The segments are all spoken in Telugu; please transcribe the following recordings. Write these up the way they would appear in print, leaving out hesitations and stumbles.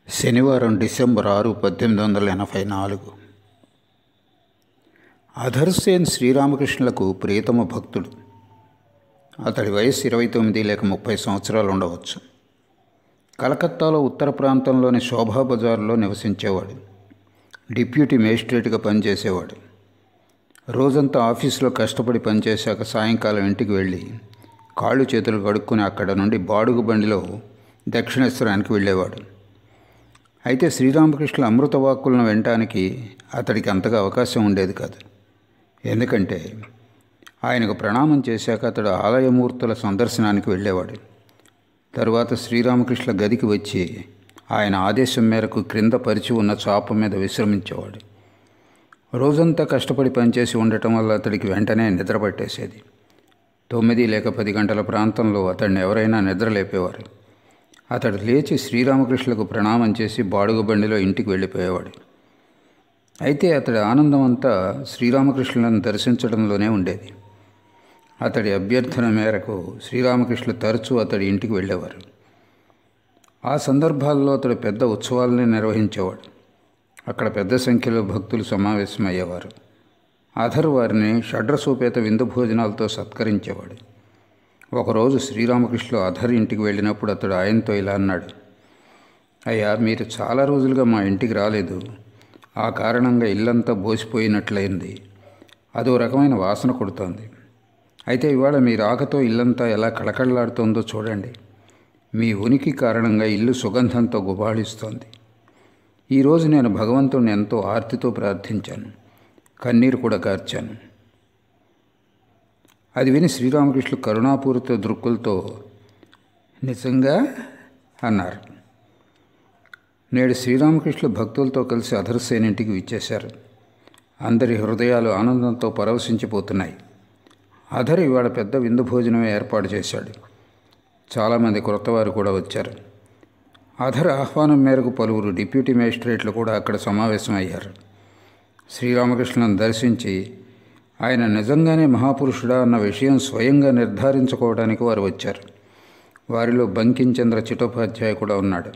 శనివారం డిసెంబర్ 6, 1884. అధర్సేన్ శ్రీరామకృష్ణులకు ప్రియతమ భక్తుడు. అతడి వయస్సు 29 లేక 30 సంవత్సరాలు ఉండవచ్చు. కలకత్తాలో ఉత్తర ప్రాంతంలోని శోభా బజార్లో నివసించేవాడు. డిప్యూటీ మేజిస్ట్రేట్గా పనిచేసేవాడు. రోజంతా ఆఫీసులో కష్టపడి పనిచేశాక సాయంకాలం ఇంటికి వెళ్ళి కాళ్ళు చేతులు కడుక్కుని అక్కడ నుండి బాడుగు బండిలో దక్షిణేశ్వరానికి వెళ్ళేవాడు. అయితే శ్రీరామకృష్ణుల అమృతవాక్కులను వినటానికి అతడికి అంతగా అవకాశం ఉండేది కాదు. ఎందుకంటే ఆయనకు ప్రణామం చేశాక అతడు ఆలయమూర్తుల సందర్శనానికి వెళ్ళేవాడు. తరువాత శ్రీరామకృష్ణుల గదికి వచ్చి ఆయన ఆదేశం మేరకు క్రింద పరిచి ఉన్న చాప మీద విశ్రమించేవాడు. రోజంతా కష్టపడి పనిచేసి ఉండటం వల్ల అతడికి వెంటనే నిద్ర పట్టేసేది. 9 లేక 10 గంటల ప్రాంతంలో అతడిని ఎవరైనా నిద్ర లేపేవారు. అతడు లేచి శ్రీరామకృష్ణులకు ప్రణామం చేసి బాడుగ బండిలో ఇంటికి వెళ్ళిపోయేవాడు. అయితే అతడి ఆనందం అంతా శ్రీరామకృష్ణులను దర్శించడంలోనే ఉండేది. అతడి అభ్యర్థన మేరకు శ్రీరామకృష్ణులు తరచూ అతడి ఇంటికి వెళ్ళేవారు. ఆ సందర్భాల్లో అతడు పెద్ద ఉత్సవాలని నిర్వహించేవాడు. అక్కడ పెద్ద సంఖ్యలో భక్తులు సమావేశమయ్యేవారు. అధర్ వారిని షడ్రసోపేత విందు భోజనాలతో సత్కరించేవాడు. ఒకరోజు శ్రీరామకృష్ణులు అధర్ ఇంటికి వెళ్ళినప్పుడు అతడు ఆయనతో ఇలా అన్నాడు: అయ్యా, మీరు చాలా రోజులుగా మా ఇంటికి రాలేదు. ఆ కారణంగా ఇల్లంతా బోసిపోయినట్లయింది. అదో రకమైన వాసన కొడుతోంది. అయితే ఇవాళ మీ రాకతో ఇల్లంతా ఎలా కళకళలాడుతోందో చూడండి. మీ ఉనికి కారణంగా ఇల్లు సుగంధంతో గుబాళిస్తోంది. ఈరోజు నేను భగవంతుడిని ఎంతో ఆర్తితో ప్రార్థించాను, కన్నీరు కూడా కార్చాను. అది విని శ్రీరామకృష్ణులు కరుణాపూరిత దృక్కులతో నిజంగా అన్నారు. నేడు శ్రీరామకృష్ణులు భక్తులతో కలిసి అధర్సేన్ ఇంటికి విచ్చేశారు. అందరి హృదయాలు ఆనందంతో పరవశించిపోతున్నాయి. అధర్ ఇవాళ పెద్ద విందు భోజనమే ఏర్పాటు చేశాడు. చాలామంది క్రొత్తవారు కూడా వచ్చారు. అధర్ ఆహ్వానం మేరకు పలువురు డిప్యూటీ మేజిస్ట్రేట్లు కూడా అక్కడ సమావేశమయ్యారు. శ్రీరామకృష్ణులను దర్శించి ఆయన నిజంగానే మహాపురుషుడా అన్న విషయం స్వయంగా నిర్ధారించుకోవడానికి వారు వచ్చారు. వారిలో బంకించంద్ర చటోపాధ్యాయ కూడా ఉన్నాడు.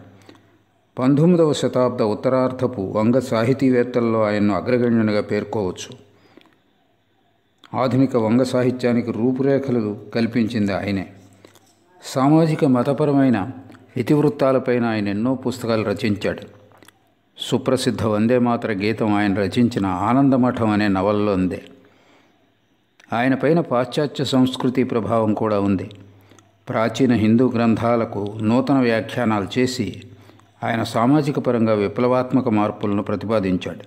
19వ శతాబ్ద ఉత్తరార్ధపు వంగ సాహితీవేత్తల్లో ఆయన్ను అగ్రగణ్యునిగా పేర్కోవచ్చు. ఆధునిక వంగ సాహిత్యానికి రూపురేఖలు కల్పించింది ఆయనే. సామాజిక మతపరమైన ఇతివృత్తాలపైన ఆయన ఎన్నో పుస్తకాలు రచించాడు. సుప్రసిద్ధ వందేమాతర గీతం ఆయన రచించిన ఆనందమఠం అనే నవలలో ఉంది. ఆయన పైన పాశ్చాత్య సంస్కృతి ప్రభావం కూడా ఉంది. ప్రాచీన హిందూ గ్రంథాలకు నూతన వ్యాఖ్యానాలు చేసి ఆయన సామాజిక పరంగా విప్లవాత్మక మార్పులను ప్రతిపాదించాడు.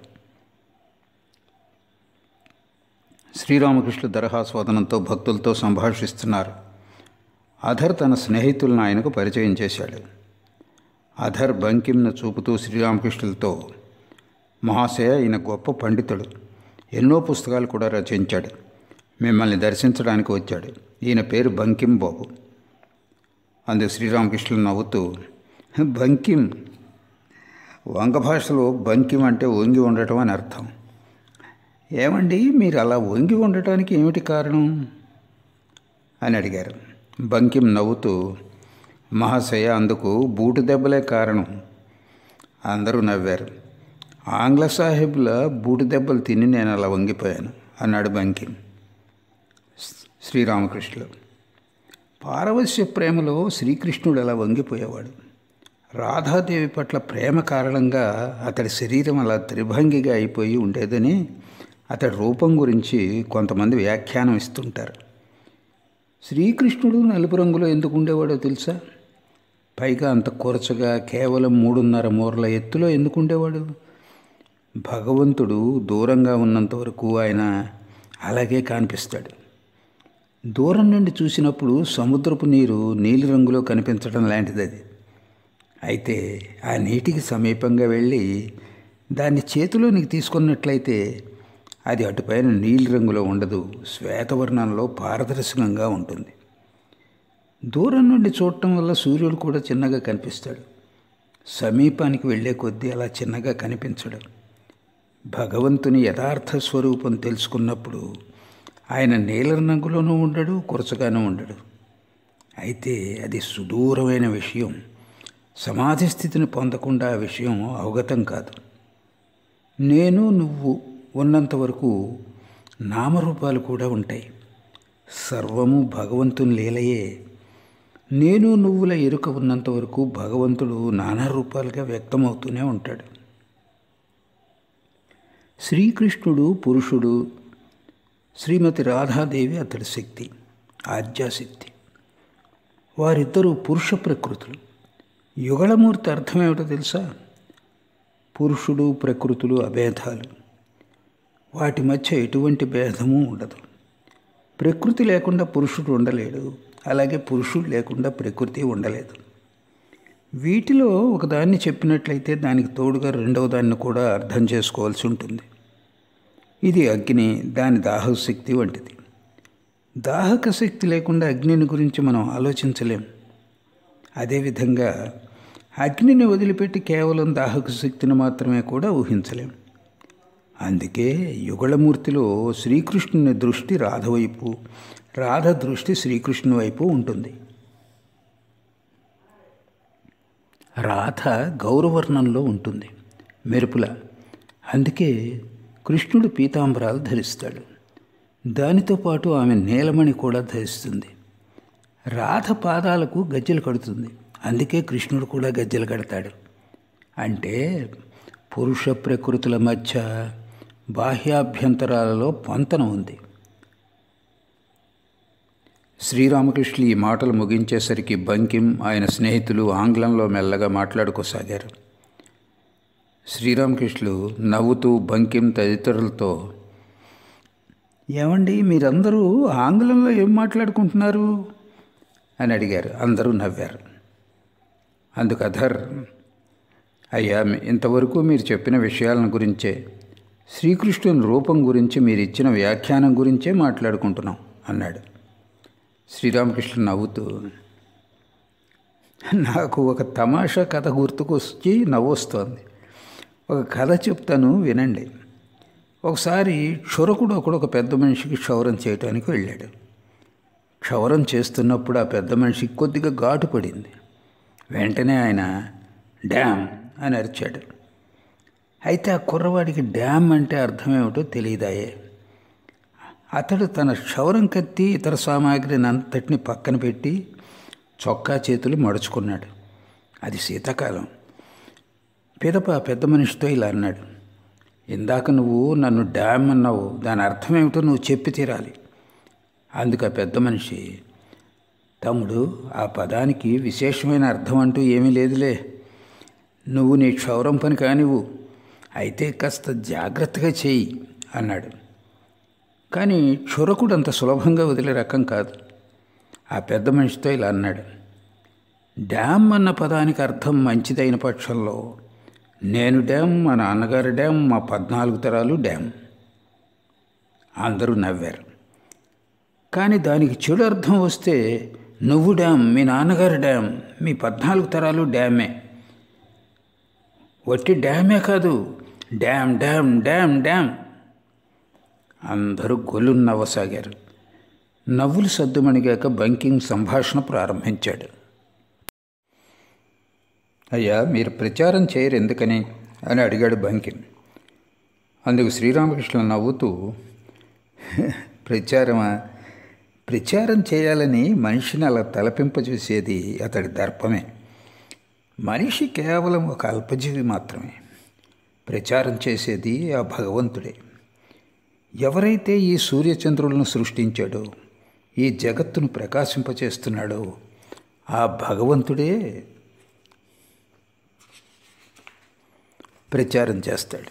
శ్రీరామకృష్ణుల దరహాస్వాదనంతో భక్తులతో సంభాషిస్తున్నారు. అధర్ తన స్నేహితులను ఆయనకు పరిచయం చేశాడు. అధర్ బంకింను చూపుతూ శ్రీరామకృష్ణులతో, మహాశయ, ఈయన గొప్ప పండితుడు, ఎన్నో పుస్తకాలు కూడా రచించాడు. మిమ్మల్ని దర్శించడానికి వచ్చాడు. ఈయన పేరు బంకిం బాబు. అందుకు శ్రీరామకృష్ణులు నవ్వుతూ, బంకిం, వంగ భాషలో బంకిం అంటే వంగి ఉండటం అని అర్థం. ఏమండి, మీరు అలా వంగి ఉండటానికి ఏమిటి కారణం అని అడిగారు. బంకిం నవ్వుతూ, మహాశయ, అందుకు బూటు దెబ్బలే కారణం. అందరూ నవ్వారు. ఆంగ్ల సాహెబ్ల బూటు దెబ్బలు తిని నేను అలా వంగిపోయాను అన్నాడు బంకిం. శ్రీరామకృష్ణులు, పారవశ్య ప్రేమలో శ్రీకృష్ణుడు అలా వంగిపోయేవాడు. రాధాదేవి పట్ల ప్రేమ కారణంగా అతడి శరీరం అలా త్రిభంగిగా అయిపోయి ఉండేదని అతడి రూపం గురించి కొంతమంది వ్యాఖ్యానం ఇస్తుంటారు. శ్రీకృష్ణుడు నలుపు రంగులో ఎందుకు ఉండేవాడో తెలుసా? పైగా అంత కూరచగా కేవలం 3.5 మూరల ఎత్తులో ఎందుకు ఉండేవాడు? భగవంతుడు దూరంగా ఉన్నంత వరకు ఆయన అలాగే కనిపిస్తాడు. దూరం నుండి చూసినప్పుడు సముద్రపు నీరు నీలిరంగులో కనిపించడం లాంటిది అది. అయితే ఆ నీటికి సమీపంగా వెళ్ళి దాన్ని చేతిలోనికి తీసుకున్నట్లయితే అది అటుపైన నీలిరంగులో ఉండదు, శ్వేతవర్ణంలో పారదర్శకంగా ఉంటుంది. దూరం నుండి చూడటం వల్ల సూర్యుడు కూడా చిన్నగా కనిపిస్తాడు. సమీపానికి వెళ్ళే కొద్దీ అలా చిన్నగా కనిపించడు. భగవంతుని యథార్థ స్వరూపం తెలుసుకున్నప్పుడు ఆయన నీలం రంగులోనూ ఉండడు, కురచగానూ ఉండడు. అయితే అది సుదూరమైన విషయం. సమాధి స్థితిని పొందకుండా ఆ విషయం అవగతం కాదు. నేను నువ్వు ఉన్నంత వరకు నామరూపాలు కూడా ఉంటాయి. సర్వము భగవంతుని లీలయే. నేను నువ్వుల ఎరుక ఉన్నంత వరకు భగవంతుడు నానా రూపాలుగా వ్యక్తమవుతూనే ఉంటాడు. శ్రీకృష్ణుడు పురుషుడు, శ్రీమతి రాధాదేవి అతడి శక్తి, ఆద్యాశక్తి. వారిద్దరూ పురుష ప్రకృతులు. యుగళమూర్తి అర్థమేమిటో తెలుసా? పురుషుడు ప్రకృతులు అభేదాలు. వాటి మధ్య ఎటువంటి భేదము ఉండదు. ప్రకృతి లేకుండా పురుషుడు ఉండలేడు, అలాగే పురుషుడు లేకుండా ప్రకృతి ఉండలేదు. వీటిలో ఒకదాన్ని చెప్పినట్లయితే దానికి తోడుగా రెండవ దాన్ని కూడా అర్థం చేసుకోవాల్సి ఉంటుంది. ఇది అగ్ని, దాని దాహక శక్తి వంటిది. దాహక శక్తి లేకుండా అగ్నిని గురించి మనం ఆలోచించలేం. అదేవిధంగా అగ్నిని వదిలిపెట్టి కేవలం దాహక శక్తిని మాత్రమే కూడా ఊహించలేం. అందుకే యుగళమూర్తిలో శ్రీకృష్ణుని దృష్టి రాధ వైపు, రాధ దృష్టి శ్రీకృష్ణుని వైపు ఉంటుంది. రాధ గౌరవర్ణంలో ఉంటుంది, మెరుపుల. అందుకే కృష్ణుడు పీతాంబరాలు ధరిస్తాడు. దానితో పాటు ఆమె నీలమణి కూడా ధరిస్తుంది. రాధ పాదాలకు గజ్జెలు కడుతుంది. అందుకే కృష్ణుడు కూడా గజ్జెలు కడతాడు. అంటే పురుష ప్రకృతుల మధ్య బాహ్యాభ్యంతరాలలో పొంతన ఉంది. శ్రీరామకృష్ణులు ఈ మాటలు ముగించేసరికి బంకిం, ఆయన స్నేహితులు ఆంగ్లంలో మెల్లగా మాట్లాడుకోసాగారు. శ్రీరామకృష్ణులు నవ్వుతూ బంకిం తదితరులతో, ఏమండి మీరందరూ ఆంగ్లంలో ఏం మాట్లాడుకుంటున్నారు అని అడిగారు. అందరూ నవ్వారు. అందుకు అధర్, అయ్యా ఇంతవరకు మీరు చెప్పిన విషయాలను గురించే, శ్రీకృష్ణుని రూపం గురించి మీరు ఇచ్చిన వ్యాఖ్యానం గురించే మాట్లాడుకుంటున్నాం అన్నాడు. శ్రీరామకృష్ణ నవ్వుతూ, నాకు ఒక తమాషా కథ గుర్తుకొచ్చి నవ్వొస్తోంది. ఒక కథ చెప్తాను వినండి. ఒకసారి క్షురకుడు ఒకడు ఒక పెద్ద మనిషికి క్షౌరం చేయటానికి వెళ్ళాడు. క్షౌరం చేస్తున్నప్పుడు ఆ పెద్ద మనిషికి కొద్దిగా ఘాటు పడింది. వెంటనే ఆయన డ్యామ్ అని అరిచాడు. అయితే ఆ కుర్రవాడికి డ్యామ్ అంటే అర్థమేమిటో తెలియదాయే. అతడు తన క్షౌరం కత్తి ఇతర సామాగ్రిని అంతటిని పక్కన పెట్టి చొక్కా చేతులు మడుచుకున్నాడు. అది శీతాకాలం. పిదప పెద్ద మనిషితో ఇలా అన్నాడు, ఇందాక నువ్వు నన్ను డ్యామ్ అన్నావు, దాని అర్థమేమిటో నువ్వు చెప్పి తీరాలి. అందుకు ఆ పెద్ద మనిషి, తమ్ముడు ఆ పదానికి విశేషమైన అర్థం అంటూ ఏమీ లేదులే, నువ్వు నీ క్షౌరం పని కానివ్వు, అయితే కాస్త జాగ్రత్తగా చెయ్యి అన్నాడు. కానీ క్షురకుడు అంత సులభంగా వదిలే రకం కాదు. ఆ పెద్ద మనిషితో ఇలా అన్నాడు, డ్యామ్ అన్న పదానికి అర్థం మంచిదైన పక్షంలో నేను డ్యామ్, మా నాన్నగారు డ్యామ్, మా 14 తరాలు డ్యామ్. అందరూ నవ్వారు. కానీ దానికి చెడు అర్థం వస్తే నువ్వు డ్యామ్, మీ నాన్నగారు డ్యామ్, మీ 14 తరాలు డ్యామే, వట్టి డ్యామే కాదు, డ్యామ్ డ్యామ్ డ్యామ్ డ్యామ్. అందరూ గొల్లు నవ్వసాగారు. నవ్వులు సద్దుమణిగాక బంకిం సంభాషణ ప్రారంభించాడు. అయ్యా మీరు ప్రచారం చేయరు ఎందుకని అని అడిగాడు బంకిం. అందుకు శ్రీరామకృష్ణ నవ్వుతూ, ప్రచారమా, ప్రచారం చేయాలని మనిషిని అలా తలపింపజేసేది అతడి దర్పమే. మనిషి కేవలం ఒక అల్పజీవి మాత్రమే. ప్రచారం చేసేది ఆ భగవంతుడే. ఎవరైతే ఈ సూర్యచంద్రులను సృష్టించాడో, ఈ జగత్తును ప్రకాశింపచేస్తున్నాడో ఆ భగవంతుడే ప్రచారం చేస్తాడు.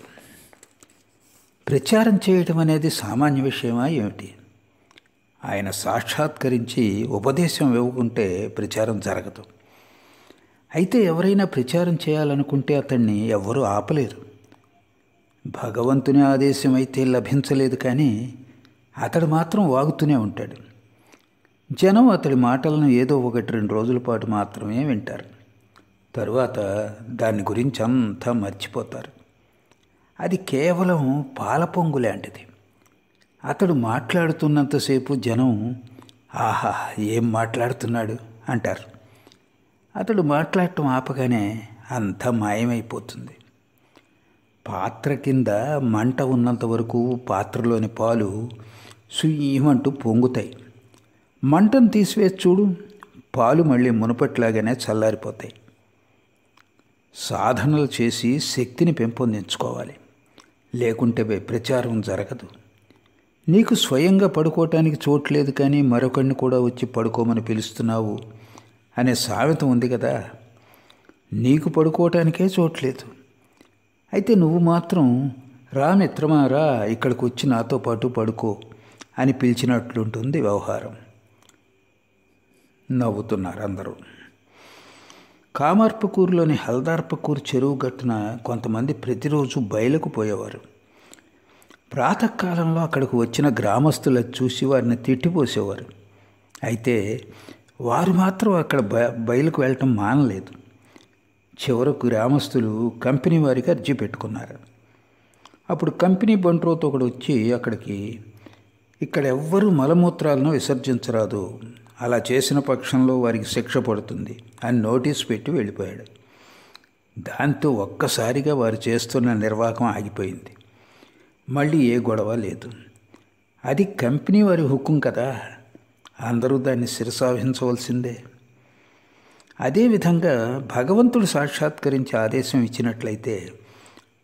ప్రచారం చేయటం అనేది సామాన్య విషయమా ఏమిటి? ఆయన సాక్షాత్కరించి ఉపదేశం ఇవ్వకుంటే ప్రచారం జరగదు. అయితే ఎవరైనా ప్రచారం చేయాలనుకుంటే అతన్ని ఎవ్వరూ ఆపలేరు. భగవంతుని ఆదేశం అయితే లభించలేదు, కానీ అతడు మాత్రం వాగుతూనే ఉంటాడు. జనం అతడి మాటలను ఏదో 1-2 రోజుల పాటు మాత్రమే వింటారు. తరువాత దాని గురించి అంతా మర్చిపోతారు. అది కేవలం పాల పొంగు లాంటిది. అతడు మాట్లాడుతున్నంతసేపు జనం ఆహా ఏం మాట్లాడుతున్నాడు అంటారు. అతడు మాట్లాడటం ఆపగానే అంతా మాయమైపోతుంది. పాత్ర కింద మంట ఉన్నంత వరకు పాత్రలోని పాలు సుయ్యమంటూ పొంగుతాయి. మంటను తీసివేసి చూడు, పాలు మళ్ళీ మునుపట్లాగానే చల్లారిపోతాయి. సాధనలు చేసి శక్తిని పెంపొందించుకోవాలి, లేకుంటే ప్రచారం జరగదు. నీకు స్వయంగా పడుకోవటానికి చోట్లేదు కానీ మరొకరిని కూడా వచ్చి పడుకోమని పిలుస్తున్నావు అనే సామెత ఉంది కదా. నీకు పడుకోవటానికే చోట్లేదు, అయితే నువ్వు మాత్రం రా మిత్రమా రా, ఇక్కడికి వచ్చి నాతో పాటు పడుకో అని పిలిచినట్లుంటుంది వ్యవహారం. నవ్వుతున్నారు అందరూ. కామార్పకూరులోని హల్దార్పకూరు చెరువు గట్టున కొంతమంది ప్రతిరోజు బయలుకు పోయేవారు. ప్రాతకాలంలో అక్కడికి వచ్చిన గ్రామస్తులను చూసి వారిని తిట్టిపోసేవారు. అయితే వారు మాత్రం అక్కడ బయలుకు వెళ్ళటం మానలేదు. చివరకు గ్రామస్తులు కంపెనీ వారికి అర్జీ పెట్టుకున్నారు. అప్పుడు కంపెనీ బంట్రోతో ఒకడు వచ్చి ఇక్కడ ఎవ్వరూ మలమూత్రాలను విసర్జించరాదు, అలా చేసిన పక్షంలో వారికి శిక్ష పడుతుంది అని నోటీసు పెట్టి వెళ్ళిపోయాడు. దాంతో ఒక్కసారిగా వారు చేస్తున్న నిర్వాహకం ఆగిపోయింది. మళ్ళీ ఏ గొడవ లేదు. అది కంపెనీ వారి హుకుం కదా, అందరూ దాన్ని శిరసావహించవలసిందే. అదేవిధంగా భగవంతుడు సాక్షాత్కరించి ఆదేశం ఇచ్చినట్లయితే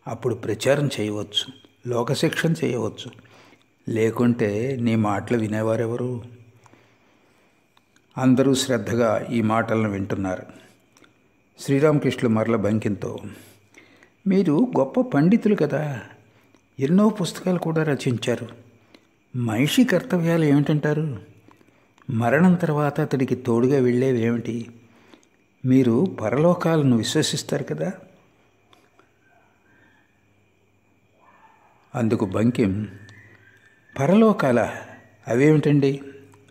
అప్పుడు ప్రచారం చేయవచ్చు, లోకశిక్షణ చేయవచ్చు. లేకుంటే నీ మాటలు వినేవారెవరు? అందరూ శ్రద్ధగా ఈ మాటలను వింటున్నారు. శ్రీరామకృష్ణులు మరల బంకింతో, మీరు గొప్ప పండితులు కదా, ఎన్నో పుస్తకాలు కూడా రచించారు. మనిషి కర్తవ్యాలు ఏమిటంటారు? మరణం తర్వాత అతడికి తోడుగా వెళ్ళేవి ఏమిటి? మీరు పరలోకాలను విశ్వసిస్తారు కదా. అందుకు బంకిం, పరలోకాల అవేమిటండి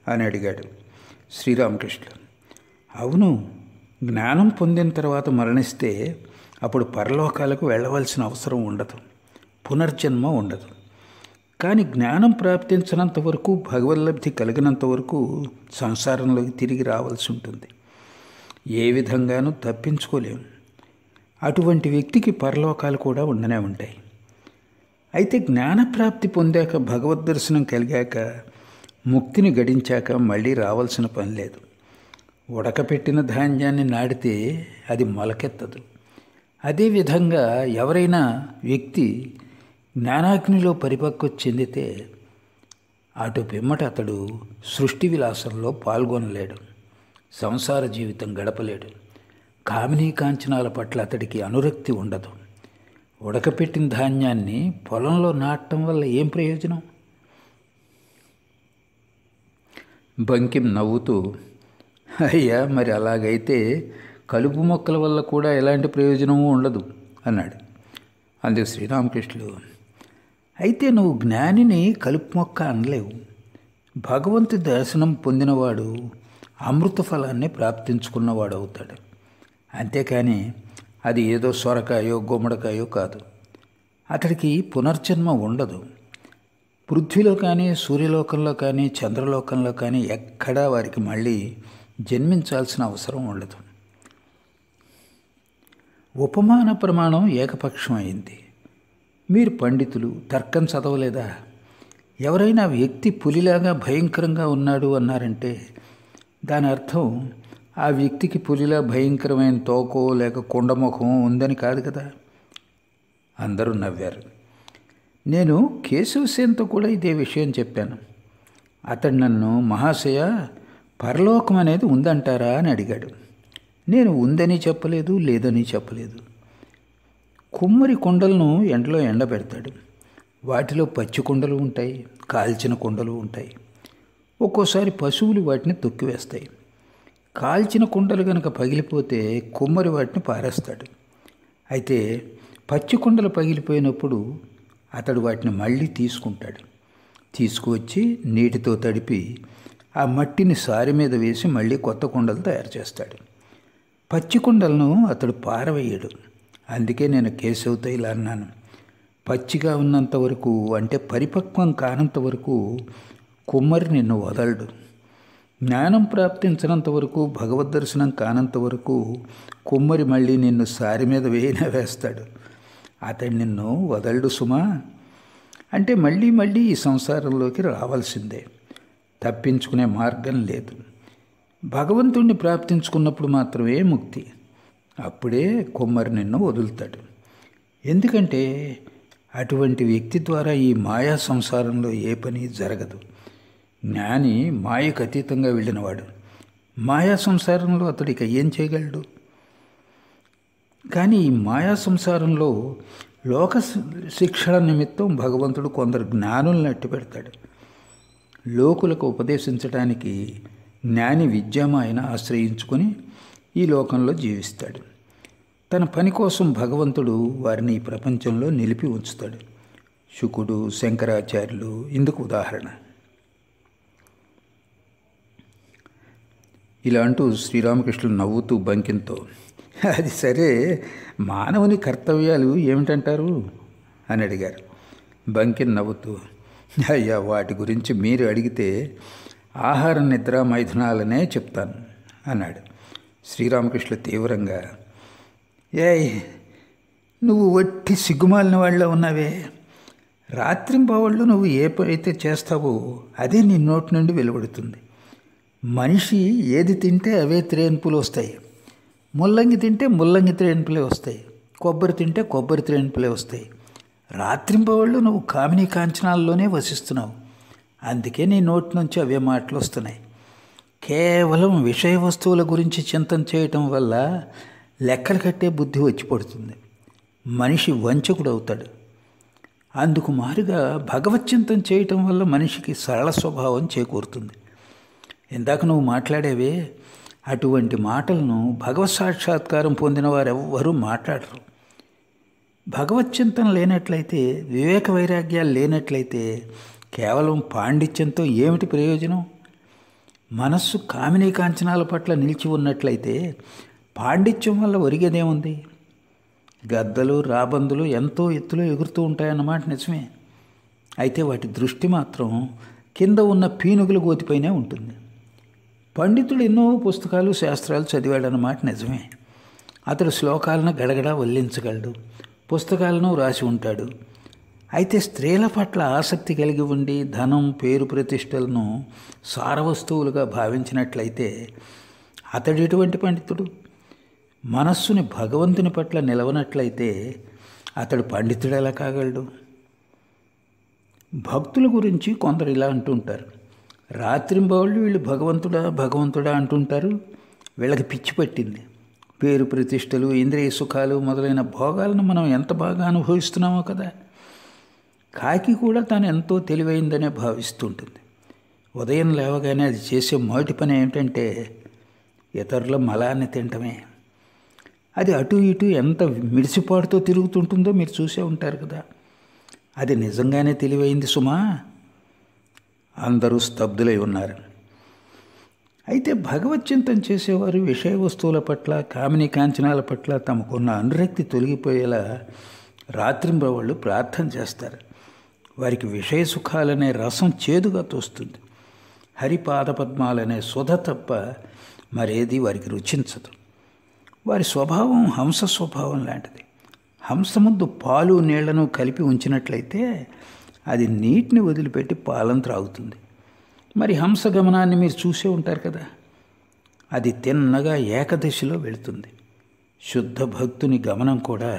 అని అడిగాడు. శ్రీరామకృష్ణులు, అవును, జ్ఞానం పొందిన తర్వాత మరణిస్తే అప్పుడు పరలోకాలకు వెళ్ళవలసిన అవసరం ఉండదు, పునర్జన్మ ఉండదు. కానీ జ్ఞానం ప్రాప్తించినంత వరకు, భగవల్లబ్ధి కలిగినంత వరకు సంసారంలోకి తిరిగి రావాల్సి ఉంటుంది. ఏ విధంగానూ తప్పించుకోలేము. అటువంటి వ్యక్తికి పరలోకాలు కూడా ఉండనే ఉంటాయి. అయితే జ్ఞానప్రాప్తి పొందాక, భగవద్దర్శనం కలిగాక, ముక్తిని గడించాక మళ్ళీ రావాల్సిన పని లేదు. ఉడకపెట్టిన ధాన్యాన్ని నాటితే అది మొలకెత్తదు. అదేవిధంగా ఎవరైనా వ్యక్తి జ్ఞానాగ్నిలో పరిపక్వత చెందితే అటు పిమ్మట అతడు సృష్టి విలాసంలో పాల్గొనలేడు, సంసార జీవితం గడపలేడు. కామినీ కాంచనాల పట్ల అతడికి అనురక్తి ఉండదు. ఉడకపెట్టిన ధాన్యాన్ని పొలంలో నాటడం వల్ల ఏం ప్రయోజనం? బంకిం నవ్వుతూ, అయ్యా, మరి అలాగైతే కలుపు మొక్కల వల్ల కూడా ఎలాంటి ప్రయోజనమూ ఉండదు అన్నాడు. అందుకు శ్రీరామకృష్ణులు, అయితే నువ్వు జ్ఞానిని కలుపు మొక్క అనలేవు. భగవంతుడి దర్శనం పొందినవాడు అమృత ఫలాన్ని ప్రాప్తించుకున్నవాడు అవుతాడు. అంతేకాని అది ఏదో సొరకాయో గుమ్మడికాయో కాదు. అతడికి పునర్జన్మ ఉండదు. పృథ్వీలో కానీ, సూర్యలోకంలో కానీ, చంద్రలోకంలో కానీ ఎక్కడా వారికి మళ్ళీ జన్మించాల్సిన అవసరం ఉండదు. ఉపమాన ప్రమాణం ఏకపక్షం అయింది. మీరు పండితులు, తర్కం చదవలేదా? ఎవరైనా వ్యక్తి పులిలాగా భయంకరంగా ఉన్నాడు అన్నారంటే దాని అర్థం ఆ వ్యక్తికి పులిలా భయంకరమైన తోకో లేక కొండముఖమో ఉందని కాదు కదా. అందరూ నవ్వారు. నేను కేశవసేన్తో కూడా ఇదే విషయం చెప్పాను. అతడు నన్ను, మహాశయ, పరలోకం అనేది ఉందంటారా అని అడిగాడు. నేను ఉందని చెప్పలేదు, లేదని చెప్పలేదు. కుమ్మరి కుండలను ఎండలో ఎండబెడతాడు. వాటిలో పచ్చి కుండలు ఉంటాయి, కాల్చిన కుండలు ఉంటాయి. ఒక్కోసారి పశువులు వాటిని తొక్కివేస్తాయి. కాల్చిన కుండలు కనుక పగిలిపోతే కుమ్మరి వాటిని పారేస్తాడు. అయితే పచ్చి కుండలు పగిలిపోయినప్పుడు అతడు వాటిని మళ్ళీ తీసుకుంటాడు. తీసుకువచ్చి నీటితో తడిపి ఆ మట్టిని సారి మీద వేసి మళ్ళీ కొత్త కుండలు తయారు చేస్తాడు. పచ్చి కుండలను అతడు పారవేయడు. అందుకే నేను కేశవతో ఇలా అన్నాను. పచ్చిగా ఉన్నంత వరకు, అంటే పరిపక్వం కానంత వరకు కుమ్మరి నిన్ను వదలడు. జ్ఞానం ప్రాప్తించినంత వరకు, భగవద్ దర్శనం కానంత వరకు కుమ్మరి మళ్ళీ నిన్ను సారి మీద వేస్తాడు. అతడు నిన్ను వదలడు సుమా. అంటే మళ్ళీ మళ్ళీ ఈ సంసారంలోకి రావాల్సిందే, తప్పించుకునే మార్గం లేదు. భగవంతుణ్ణి ప్రాప్తించుకున్నప్పుడు మాత్రమే ముక్తి. అప్పుడే కుమ్మరి నిన్ను వదులుతాడు. ఎందుకంటే అటువంటి వ్యక్తి ద్వారా ఈ మాయా సంసారంలో ఏ పని జరగదు. జ్ఞాని మాయకు అతీతంగా వెళ్ళినవాడు. మాయా సంసారంలో అతడికి ఏం చేయగలడు? కానీ ఈ మాయా సంసారంలో లోక శిక్షణ నిమిత్తం భగవంతుడు కొందరు జ్ఞానుల్ని అట్టి పెడతాడు. లోకులకు ఉపదేశించడానికి జ్ఞాని విద్యామాయను ఆశ్రయించుకొని ఈ లోకంలో జీవిస్తాడు. తన పని కోసం భగవంతుడు వారిని ఈ ప్రపంచంలో నిలిపి ఉంచుతాడు. శుకుడు, శంకరాచార్యులు ఇందుకు ఉదాహరణ. ఇలా అంటూ శ్రీరామకృష్ణులు నవ్వుతూ బంకింతో, అది సరే, మానవుని కర్తవ్యాలు ఏమిటంటారు అని అడిగారు. బంకిన్ నవ్వుతూ, అయ్యా, వాటి గురించి మీరు అడిగితే ఆహార నిద్ర మైథునాలనే చెప్తాను అన్నాడు. శ్రీరామకృష్ణులు తీవ్రంగా, నువ్వు వట్టి సిగ్గుమాలిన వాళ్ళ ఉన్నావే. రాత్రింబవళ్ళు నువ్వు ఏ అయితే చేస్తావో అదే నీ నోటి నుండి వెలువడుతుంది. మనిషి ఏది తింటే అవే త్రేన్పులు వస్తాయి. ముల్లంగి తింటే ముల్లంగి త్రేన్పులే వస్తాయి. కొబ్బరి తింటే కొబ్బరి త్రేన్పులే వస్తాయి. రాత్రింబవళ్ళు నువ్వు కామినీ కాంచనాల్లోనే వసిస్తున్నావు. అందుకే నీ నోటి నుంచి అవే మాటలు వస్తున్నాయి. కేవలం విషయ వస్తువుల గురించి చింతన చేయటం వల్ల లెక్కలు కట్టే బుద్ధి వచ్చి పడుతుంది. మనిషి వంచకుడు అవుతాడు. అందుకు మారుగా భగవచ్చింతన చేయటం వల్ల మనిషికి సరళ స్వభావం చేకూరుతుంది. ఇందాక నువ్వు మాట్లాడేవే, అటువంటి మాటలను భగవత్ సాక్షాత్కారం పొందిన వారెవ్వరూ మాట్లాడరు. భగవచ్చింతన లేనట్లయితే, వివేక వైరాగ్యాలు లేనట్లయితే కేవలం పాండిత్యంతో ఏమిటి ప్రయోజనం? మనస్సు కామినీ కాంచనాల పట్ల నిలిచి ఉన్నట్లయితే పాండిత్యం వల్ల ఒరిగేదేముంది? గద్దలు, రాబందులు ఎంతో ఎత్తులో ఎగురుతూ ఉంటాయన్నమాట నిజమే. అయితే వాటి దృష్టి మాత్రం కింద ఉన్న పీనుగుల గోతిపైనే ఉంటుంది. పండితుడు ఎన్నో పుస్తకాలు, శాస్త్రాలు చదివాడన్నమాట నిజమే. అతడు శ్లోకాలను గడగడా వల్లించగలడు, పుస్తకాలను రాసి ఉంటాడు. అయితే స్త్రీల పట్ల ఆసక్తి కలిగి ఉండి ధనం, పేరు, ప్రతిష్టలను సారవస్తువులుగా భావించినట్లయితే అతడు ఎటువంటి పండితుడు? మనస్సుని భగవంతుని పట్ల నిలవనట్లయితే అతడు పండితుడు ఎలా కాగలడు? భక్తుల గురించి కొందరు ఇలా అంటుంటారు, రాత్రింబవళ్ళు వీళ్ళు భగవంతుడా భగవంతుడా అంటుంటారు. వీళ్ళకి పిచ్చి పట్టింది. పేరు, ప్రతిష్టలు, ఇంద్రియ సుఖాలు మొదలైన భోగాలను మనం ఎంత బాగా అనుభవిస్తున్నామో కదా. కాకి కూడా తాను ఎంతో తెలివైందనే భావిస్తుంటుంది. ఉదయం లేవగానే అది చేసే మొదటి పని ఏమిటంటే ఇతరుల మలాన్ని తినటమే. అది అటు ఇటు ఎంత మిడిసిపాటుతో తిరుగుతుంటుందో మీరు చూసే ఉంటారు కదా. అది నిజంగానే తెలివైంది సుమా. అందరూ స్తబ్దులై ఉన్నారు. అయితే భగవచ్చింతన చేసేవారు విషయ వస్తువుల పట్ల, కామినీ కాంచనాల పట్ల తమకున్న అనురక్తి తొలగిపోయేలా రాత్రింబవళ్ళు ప్రార్థన చేస్తారు. వారికి విషయ సుఖాలనే రసం చేదుగా తోస్తుంది. హరిపాదపద్మాలనే సుధ తప్ప మరేది వారికి రుచించదు. వారి స్వభావం హంస స్వభావం లాంటిది. హంస ముందు పాలు, నీళ్లను కలిపి ఉంచినట్లయితే అది నీటిని వదిలిపెట్టి పాలను త్రాగుతుంది. మరి హంస గమనాన్ని మీరు చూసే ఉంటారు కదా. అది తిన్నగా ఏకదిశలో వెళుతుంది. శుద్ధ భక్తుని గమనం కూడా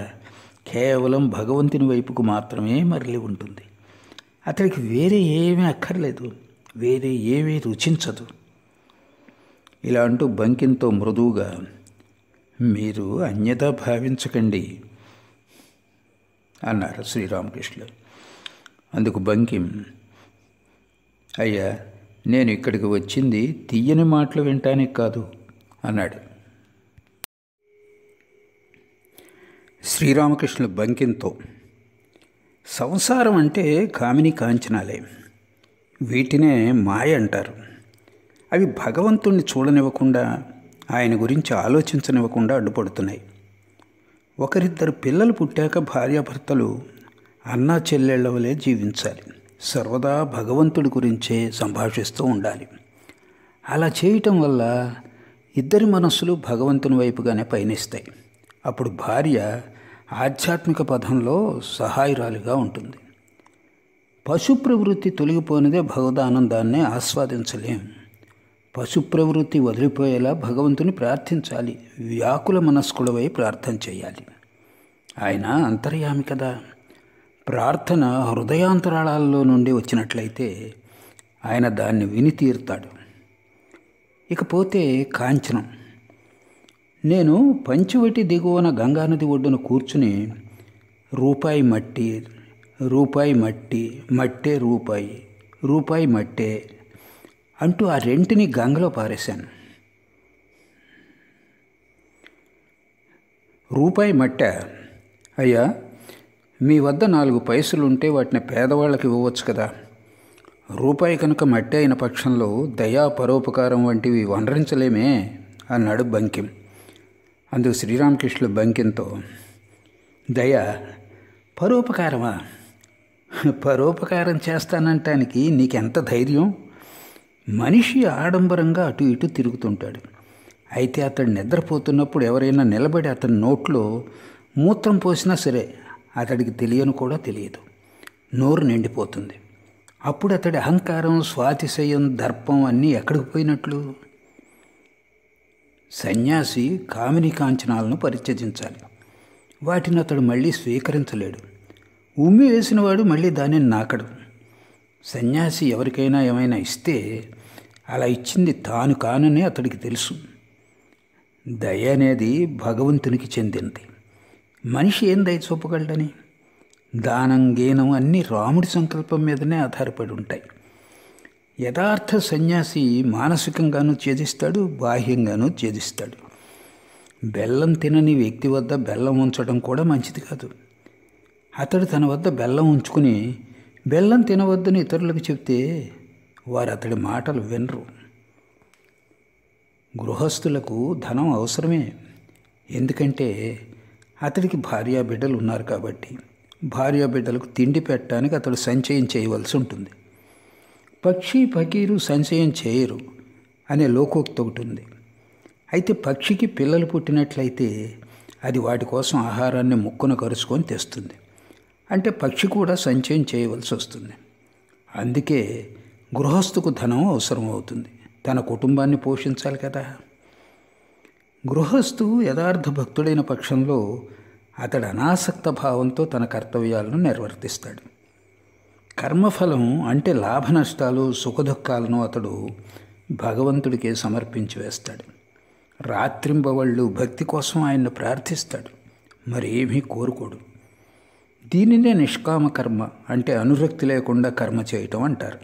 కేవలం భగవంతుని వైపుకు మాత్రమే మరలి ఉంటుంది. అతడికి వేరే ఏమీ అక్కర్లేదు, వేరే ఏమీ రుచించదు. ఇలా అంటూ బంకింతో మృదువుగా, మీరు అన్యథా భావించకండి అన్నారు శ్రీరామకృష్ణులు. అందుకు బంకిం, అయ్యా, నేను ఇక్కడికి వచ్చింది తీయని మాటలు వినటానికి కాదు అన్నాడు. శ్రీరామకృష్ణులు బంకింతో, సంసారం అంటే కామినీ కాంచనాలే. వీటినే మాయ అంటారు. అవి భగవంతుణ్ణి చూడనివ్వకుండా, ఆయన గురించి ఆలోచించనివ్వకుండా అడ్డుపడుతున్నాయి. ఒకరిద్దరు పిల్లలు పుట్టాక భార్యాభర్తలు అన్నా చెల్లెళ్ల వలె జీవించాలి. సర్వదా భగవంతుడి గురించే సంభాషిస్తూ ఉండాలి. అలా చేయటం వల్ల ఇద్దరి మనస్సులు భగవంతుని వైపుగానే పయనిస్తాయి. అప్పుడు భార్య ఆధ్యాత్మిక పథంలో సహాయరాలుగా ఉంటుంది. పశు ప్రవృత్తి తొలగిపోయినదే భగవదానందాన్ని ఆస్వాదించలేం. పశు ప్రవృత్తి వదిలిపోయేలా భగవంతుని ప్రార్థించాలి. వ్యాకుల మనస్కులవై ప్రార్థన చేయాలి. ఆయన అంతర్యామి కదా. ప్రార్థన హృదయాంతరాళాల్లో నుండి వచ్చినట్లయితే ఆయన దాన్ని విని తీరుతాడు. ఇకపోతే కాంచనం. నేను పంచవటి దిగువన గంగానది ఒడ్డున కూర్చుని రూపాయి మట్టి, రూపాయి మట్టి, మట్టే రూపాయి, రూపాయి మట్టే అంటూ ఆ రెంటిని గంగలో పారేశాను. రూపాయి మట్ట, అయ్యా మీ వద్ద 4 పైసలుంటే వాటిని పేదవాళ్ళకి ఇవ్వవచ్చు కదా. రూపాయి కనుక మట్టి అయిన పక్షంలో దయా పరోపకారం వంటివి వనరించలేమే అన్నాడు బంకిం. అందుకు శ్రీరామకృష్ణులు బంకింతో, దయ పరోపకారమా? పరోపకారం చేస్తానంటానికి నీకెంత ధైర్యం? మనిషి ఆడంబరంగా అటు ఇటు తిరుగుతుంటాడు. అయితే అతడు నిద్రపోతున్నప్పుడు ఎవరైనా నిలబడి అతని నోట్లో మూత్రం పోసినా సరే అతడికి తెలియను కూడా తెలియదు. నోరు నిండిపోతుంది. అప్పుడు అతడి అహంకారం, స్వాతిశయం, దర్పం అన్నీ ఎక్కడికి పోయినట్లు? సన్యాసి కామిని కాంచనాలను పరిత్యజించాలి. వాటిని అతడు మళ్ళీ స్వీకరించలేడు. ఉమ్మి వేసినవాడు మళ్ళీ దానిని నాకడు. సన్యాసి ఎవరికైనా ఏమైనా ఇస్తే అలా ఇచ్చింది తాను కానని అతడికి తెలుసు. దయ అనేది భగవంతునికి చెందింది. మనిషి ఏం దయ చూపగలడని? దానం, గీనం అన్నీ రాముడి సంకల్పం మీదనే ఆధారపడి ఉంటాయి. యథార్థ సన్యాసి మానసికంగానూ త్యజిస్తాడు, బాహ్యంగానూ త్యజిస్తాడు. బెల్లం తినని వ్యక్తి వద్ద బెల్లం ఉంచడం కూడా మంచిది కాదు. అతడు తన వద్ద బెల్లం ఉంచుకుని బెల్లం తినవద్దని ఇతరులకు చెప్తే వారు అతడి మాటలు వినరు. గృహస్థులకు ధనం అవసరమే. ఎందుకంటే అతడికి భార్యాబిడ్డలు ఉన్నారు కాబట్టి. భార్యాబిడ్డలకు తిండి పెట్టడానికి అతడు సంచయం చేయవలసి ఉంటుంది. పక్షి, ఫకీరు సంచయం చేయరు అనే లోకోక్తి ఒకటి ఉంది. అయితే పక్షికి పిల్లలు పుట్టినట్లయితే అది వాటి కోసం ఆహారాన్ని ముక్కున కరుచుకొని తెస్తుంది. అంటే పక్షి కూడా సంచయం చేయవలసి వస్తుంది. అందుకే గృహస్థుకు ధనం అవసరం అవుతుంది. తన కుటుంబాన్ని పోషించాలి కదా. గృహస్థు యథార్థ భక్తుడైన పక్షంలో అతడు అనాసక్త భావంతో తన కర్తవ్యాలను నిర్వర్తిస్తాడు. కర్మఫలం అంటే లాభ నష్టాలు, సుఖదుఖాలను అతడు భగవంతుడికే సమర్పించి వేస్తాడు. రాత్రింబవళ్ళు భక్తి కోసం ఆయన్ను ప్రార్థిస్తాడు. మరేమీ కోరుకోడు. దీనినే నిష్కామ కర్మ అంటే అనురక్తి లేకుండా కర్మ చేయటం అంటారు.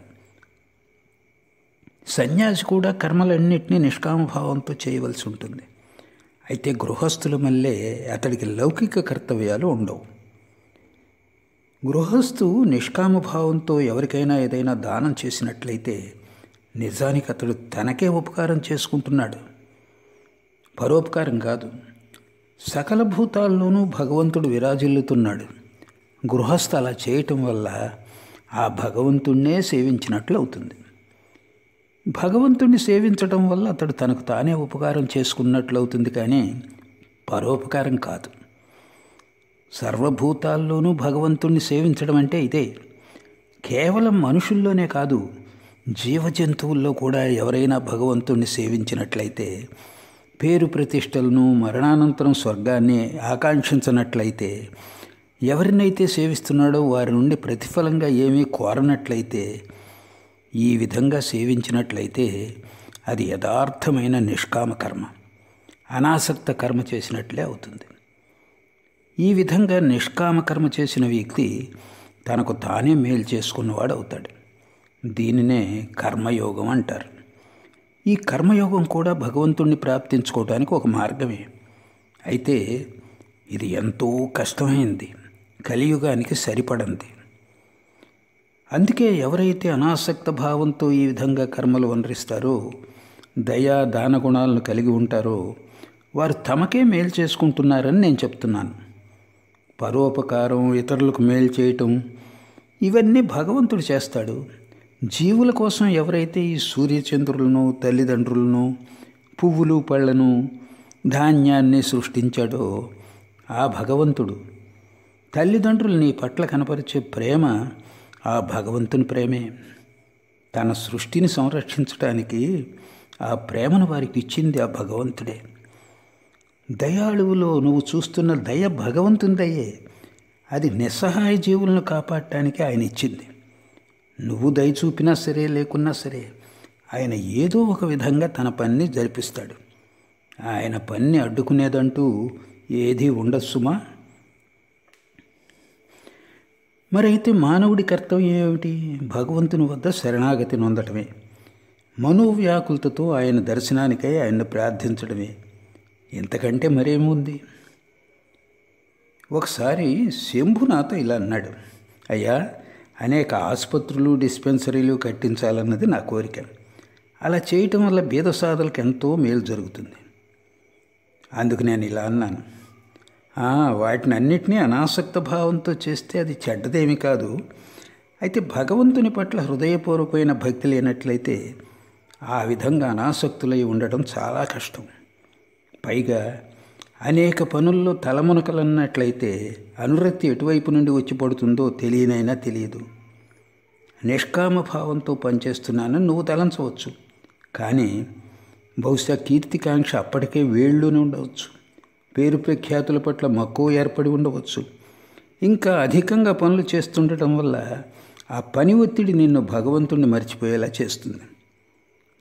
సన్యాసి కూడా కర్మలన్నింటినీ నిష్కామభావంతో చేయవలసి ఉంటుంది. అయితే గృహస్థుల మళ్ళీ అతడికి లౌకిక కర్తవ్యాలు ఉండవు. గృహస్థు నిష్కామభావంతో ఎవరికైనా ఏదైనా దానం చేసినట్లయితే నిజానికి అతడు తనకే ఉపకారం చేసుకుంటున్నాడు, పరోపకారం కాదు. సకల భూతాల్లోనూ భగవంతుడు విరాజిల్లుతున్నాడు. గృహస్థ అలా చేయటం వల్ల ఆ భగవంతుణ్ణే సేవించినట్లు అవుతుంది. భగవంతుణ్ణి సేవించటం వల్ల అతడు తనకు తానే ఉపకారం చేసుకున్నట్లు అవుతుంది, కానీ పరోపకారం కాదు. సర్వభూతాల్లోనూ భగవంతుణ్ణి సేవించడం అంటే ఇదే. కేవలం మనుషుల్లోనే కాదు, జీవజంతువుల్లో కూడా ఎవరైనా భగవంతుణ్ణి సేవించినట్లయితే, పేరు ప్రతిష్టలను, మరణానంతరం స్వర్గాన్ని ఆకాంక్షించినట్లయితే, ఎవరినైతే సేవిస్తున్నాడో వారి నుండి ప్రతిఫలంగా ఏమీ కోరనట్లయితే, ఈ విధంగా సేవించినట్లయితే అది యథార్థమైన నిష్కామ కర్మ, అనాసక్త కర్మ చేసినట్లే అవుతుంది. ఈ విధంగా నిష్కామ కర్మ చేసిన వ్యక్తి తనకు తానే మేలు చేసుకున్నవాడు అవుతాడు. దీనినే కర్మయోగం అంటారు. ఈ కర్మయోగం కూడా భగవంతుణ్ణి ప్రాప్తించుకోవడానికి ఒక మార్గమే. అయితే ఇది ఎంతో కష్టమైంది, కలియుగానికి సరిపడంది. అందుకే ఎవరైతే అనాసక్త భావంతో ఈ విధంగా కర్మలు వనరిస్తారో, దయా దాన గుణాలను కలిగి ఉంటారో వారు తమకే మేలు చేసుకుంటున్నారని నేను చెప్తున్నాను. పరోపకారం, ఇతరులకు మేలు చేయటం ఇవన్నీ భగవంతుడు చేస్తాడు. జీవుల కోసం ఎవరైతే ఈ సూర్యచంద్రులను, తల్లిదండ్రులను, పువ్వులు పళ్ళను, ధాన్యాన్ని సృష్టించాడో ఆ భగవంతుడు, తల్లిదండ్రులు నీ పట్ల కనపరిచే ప్రేమ ఆ భగవంతుని ప్రేమే. తన సృష్టిని సంరక్షించడానికి ఆ ప్రేమను వారికి ఇచ్చింది ఆ భగవంతుడే. దయాళువులో నువ్వు చూస్తున్న దయ భగవంతుని దయే. అది నిస్సహాయ జీవులను కాపాడటానికి ఆయన ఇచ్చింది. నువ్వు దయ చూపినా సరే లేకున్నా సరే ఆయన ఏదో ఒక విధంగా తన పనిని జరిపిస్తాడు. ఆయన పనిని అడ్డుకునేదంటూ ఏదీ ఉండదు సుమా. మరైతే మానవుడి కర్తవ్యం ఏమిటి? భగవంతుని వద్ద శరణాగతి నొందటమే, మనోవ్యాకులతతో ఆయన దర్శనానికై ఆయన్ని ప్రార్థించడమే. ఇంతకంటే మరేముంది? ఒకసారి శంభు నాతో ఇలా అన్నాడు, అయ్యా, అనేక ఆసుపత్రులు, డిస్పెన్సరీలు కట్టించాలన్నది నా కోరిక. అలా చేయటం వల్ల బీద సాధులకు ఎంతో మేలు జరుగుతుంది. అందుకు నేను ఇలా అన్నాను, వాటిని అన్నిటినీ అనాసక్త భావంతో చేస్తే అది చెడ్డదేమి కాదు. అయితే భగవంతుని పట్ల హృదయపూర్వకమైన భక్తి లేనట్లయితే ఆ విధంగా అనాసక్తులై ఉండటం చాలా కష్టం. పైగా అనేక పనుల్లో తలమునకలన్నట్లయితే అనురక్తి ఎటువైపు నుండి వచ్చి పడుతుందో తెలియనైనా తెలియదు. నిష్కామ భావంతో పనిచేస్తున్నానని నువ్వు తలంచవచ్చు, కానీ బహుశా కీర్తికాంక్ష అప్పటికే వేళ్ళూనే ఉండవచ్చు. పేరు ప్రఖ్యాతుల పట్ల మక్కువ ఏర్పడి ఉండవచ్చు. ఇంకా అధికంగా పనులు చేస్తుండటం వల్ల ఆ పని ఒత్తిడి నిన్ను భగవంతుణ్ణి మర్చిపోయేలా చేస్తుంది.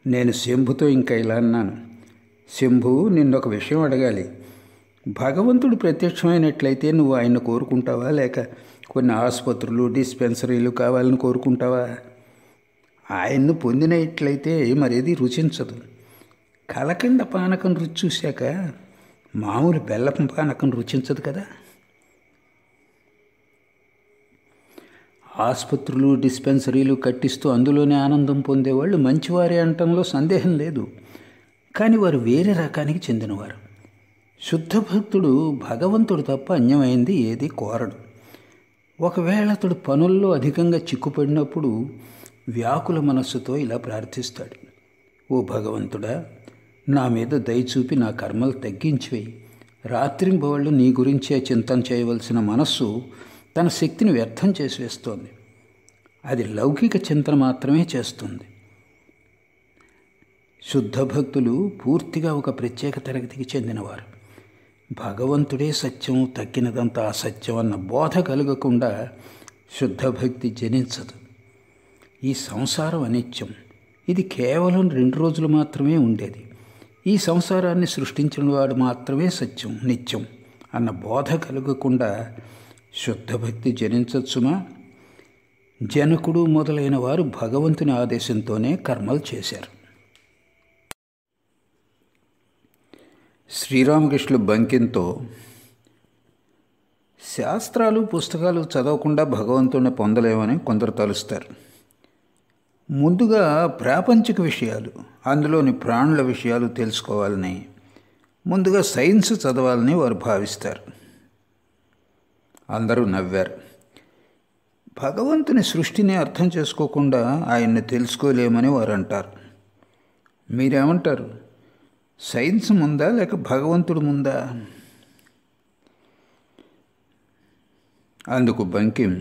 నేను శంభుతో ఇంకా ఇలా అన్నాను, శంభు, నిన్నొక విషయం అడగాలి. భగవంతుడు ప్రత్యక్షమైనట్లయితే నువ్వు ఆయన్ని కోరుకుంటావా, లేక కొన్ని ఆసుపత్రులు, డిస్పెన్సరీలు కావాలని కోరుకుంటావా? ఆయన్ను పొందినట్లయితే మరేది రుచించదు. కలకండ పానకం రుచి చూశాక మామూలు బెల్లపు పానకం రుచించదు కదా. ఆసుపత్రులు, డిస్పెన్సరీలు కట్టిస్తూ అందులోనే ఆనందం పొందేవాళ్ళు మంచివారే అనటంలో సందేహం లేదు. కానీ వారు వేరే రకానికి చెందినవారు. శుద్ధ భక్తుడు భగవంతుడు తప్ప అన్యమైంది ఏది కోరడు. ఒకవేళ అతడు పనుల్లో అధికంగా చిక్కుపడినప్పుడు వ్యాకుల మనస్సుతో ఇలా ప్రార్థిస్తాడు, ఓ భగవంతుడా, నా మీద దయచూపి నా కర్మలు తగ్గించివేయి. రాత్రింబవళ్ళు నీ గురించే చింతన చేయవలసిన మనస్సు తన శక్తిని వ్యర్థం చేసి వేస్తోంది. అది లౌకిక చింతన మాత్రమే చేస్తుంది. శుద్ధ భక్తులు పూర్తిగా ఒక ప్రత్యేక తరగతికి చెందినవారు. భగవంతుడే సత్యం, తక్కినదంతా అసత్యం అన్న బోధ కలగకుండా శుద్ధ భక్తి జనించదు. ఈ సంసారం అనిత్యం, ఇది కేవలం 2 రోజులు మాత్రమే ఉండేది. ఈ సంసారాన్ని సృష్టించిన వాడు మాత్రమే సత్యం, నిత్యం అన్న బోధ కలగకుండా శుద్ధ భక్తి జనించచ్చుమా. జనకుడు మొదలైన వారు భగవంతుని ఆదేశంతోనే కర్మలు చేశారు. శ్రీరామకృష్ణులు బంకింతో, శాస్త్రాలు, పుస్తకాలు చదవకుండా భగవంతుడిని పొందలేమని కొందరు తలుస్తారు. ముందుగా ప్రాపంచిక విషయాలు, అందులోని ప్రాణుల విషయాలు తెలుసుకోవాలని, ముందుగా సైన్స్ చదవాలని వారు భావిస్తారు. అందరూ నవ్వారు. భగవంతుని సృష్టిని అర్థం చేసుకోకుండా ఆయన్ని తెలుసుకోలేమని వారు అంటారు. మీరేమంటారు? సైన్స్ ముందా లేక భగవంతుడు ముందా? అందుకు బంకిం,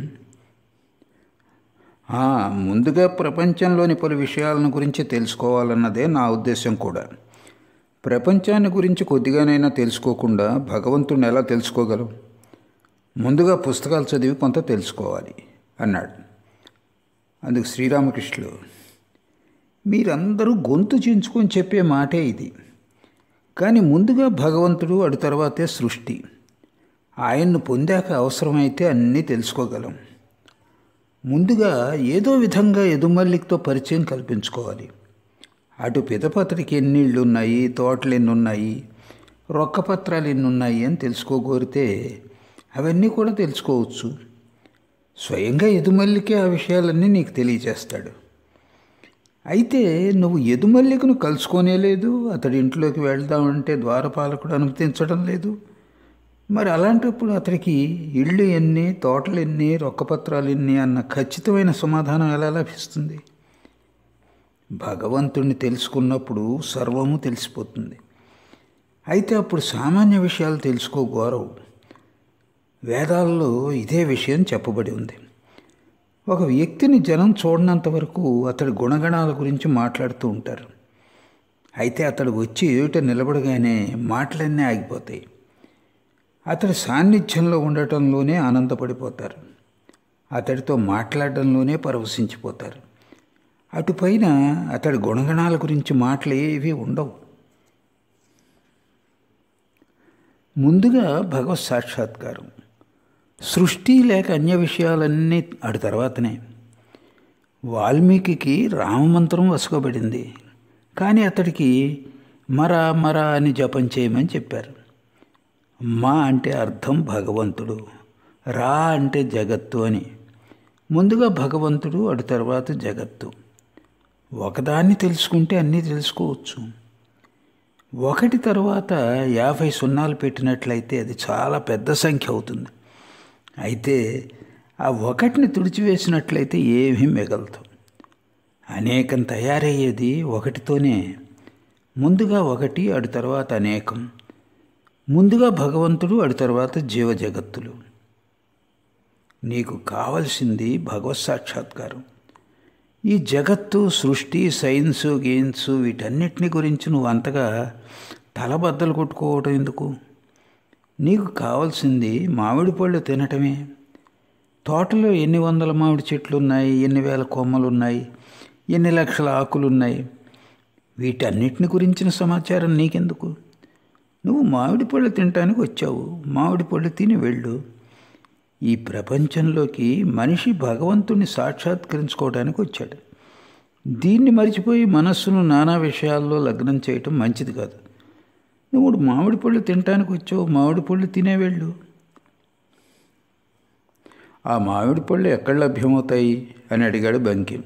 ముందుగా ప్రపంచంలోని పలు విషయాలను గురించి తెలుసుకోవాలన్నదే నా ఉద్దేశం కూడా. ప్రపంచాన్ని గురించి కొద్దిగానైనా తెలుసుకోకుండా భగవంతుడిని ఎలా తెలుసుకోగలం? ముందుగా పుస్తకాలు చదివి కొంత తెలుసుకోవాలి అన్నాడు. అందుకు శ్రీరామకృష్ణులు, మీరందరూ గొంతు చించుకొని చెప్పే మాటే ఇది. కానీ ముందుగా భగవంతుడు, అటు తర్వాతే సృష్టి. ఆయన్ను పొందాక అవసరమైతే అన్నీ తెలుసుకోగలం. ముందుగా ఏదో విధంగా ఎదుమల్లికతో పరిచయం కల్పించుకోవాలి. అటు పిదపత్రికి ఎన్ని ఇళ్ళు ఉన్నాయి, తోటలు ఎన్ని ఉన్నాయి, రొక్కపత్రాలు ఎన్ని ఉన్నాయి అని తెలుసుకోగోరితే అవన్నీ కూడా తెలుసుకోవచ్చు. స్వయంగా ఎదుమల్లికే ఆ విషయాలన్నీ నీకు తెలియజేస్తాడు. అయితే నువ్వు ఎదుమల్లికను కలుసుకోనే లేదు, అతడి ఇంట్లోకి వెళ్దామంటే ద్వారపాలకుడు అనుమతించడం లేదు. మరి అలాంటప్పుడు అతడికి ఇళ్ళు ఎన్ని, తోటలు ఎన్ని, రొక్కపత్రాలు ఎన్ని అన్న ఖచ్చితమైన సమాధానం ఎలా లభిస్తుంది? భగవంతుణ్ణి తెలుసుకున్నప్పుడు సర్వము తెలిసిపోతుంది. అయితే అప్పుడు సామాన్య విషయాలు తెలుసుకోగోరవు. వేదాల్లో ఇదే విషయం చెప్పబడి ఉంది. ఒక వ్యక్తిని జనం చూడనంత వరకు అతడి గుణగణాల గురించి మాట్లాడుతూ ఉంటారు. అయితే అతడు వచ్చి ఎదుట నిలబడగానే మాటలన్నీ ఆగిపోతాయి. అతడి సాన్నిధ్యంలో ఉండటంలోనే ఆనందపడిపోతారు. అతడితో మాట్లాడడంలోనే పరవశించిపోతారు. అటుపైన అతడి గుణగణాల గురించి మాటలు ఏవి ఉండవు. ముందుగా భగవత్ సాక్షాత్కారం, సృష్టి లేక అన్య విషయాలన్నీ అటు తర్వాతనే. వాల్మీకి రామమంత్రం వసుకోబడింది, కానీ అతడికి మర అని జపం చేయమని చెప్పారు. మా అంటే అర్థం భగవంతుడు, రా అంటే జగత్తు అని. ముందుగా భగవంతుడు, అటు తర్వాత జగత్తు. ఒకదాన్ని తెలుసుకుంటే అన్నీ తెలుసుకోవచ్చు. ఒకటి తర్వాత 50 సున్నాలు పెట్టినట్లయితే అది చాలా పెద్ద సంఖ్య అవుతుంది. అయితే ఆ ఒకటిని తుడిచివేసినట్లయితే ఏమీ మిగలదు. అనేకం తయారయ్యేది ఒకటితోనే. ముందుగా ఒకటి, అటు తర్వాత అనేకం. ముందుగా భగవంతుడు, అటు తర్వాత జీవ జగత్తులు. నీకు కావలసింది భగవత్ సాక్షాత్కారం. ఈ జగత్తు, సృష్టి, సైన్సు, గెయిన్సు వీటన్నిటిని గురించి నువ్వు అంతగా తలబద్దలు కొట్టుకోవడం ఎందుకు? నీకు కావాల్సింది మామిడి పళ్ళు తినటమే. తోటలో ఎన్ని వందల మామిడి చెట్లు ఉన్నాయి, ఎన్ని వేల కొమ్మలు ఉన్నాయి, ఎన్ని లక్షల ఆకులు ఉన్నాయి, వీటన్నిటిని గురించిన సమాచారం నీకెందుకు? నువ్వు మామిడి పళ్ళు తినటానికి వచ్చావు, మామిడి పళ్ళు తిని వెళ్ళు. ఈ ప్రపంచంలోకి మనిషి భగవంతుణ్ణి సాక్షాత్కరించుకోవడానికి వచ్చాడు. దీన్ని మరిచిపోయి మనస్సును నానా విషయాల్లో లగ్నం చేయటం మంచిది కాదు. నువ్వు మామిడి పళ్ళు తినటానికి వచ్చావు, మామిడి పళ్ళు తినే వెళ్ళు. ఆ మామిడి పళ్ళు ఎక్కడ లభ్యమవుతాయి అని అడిగాడు బంకిం.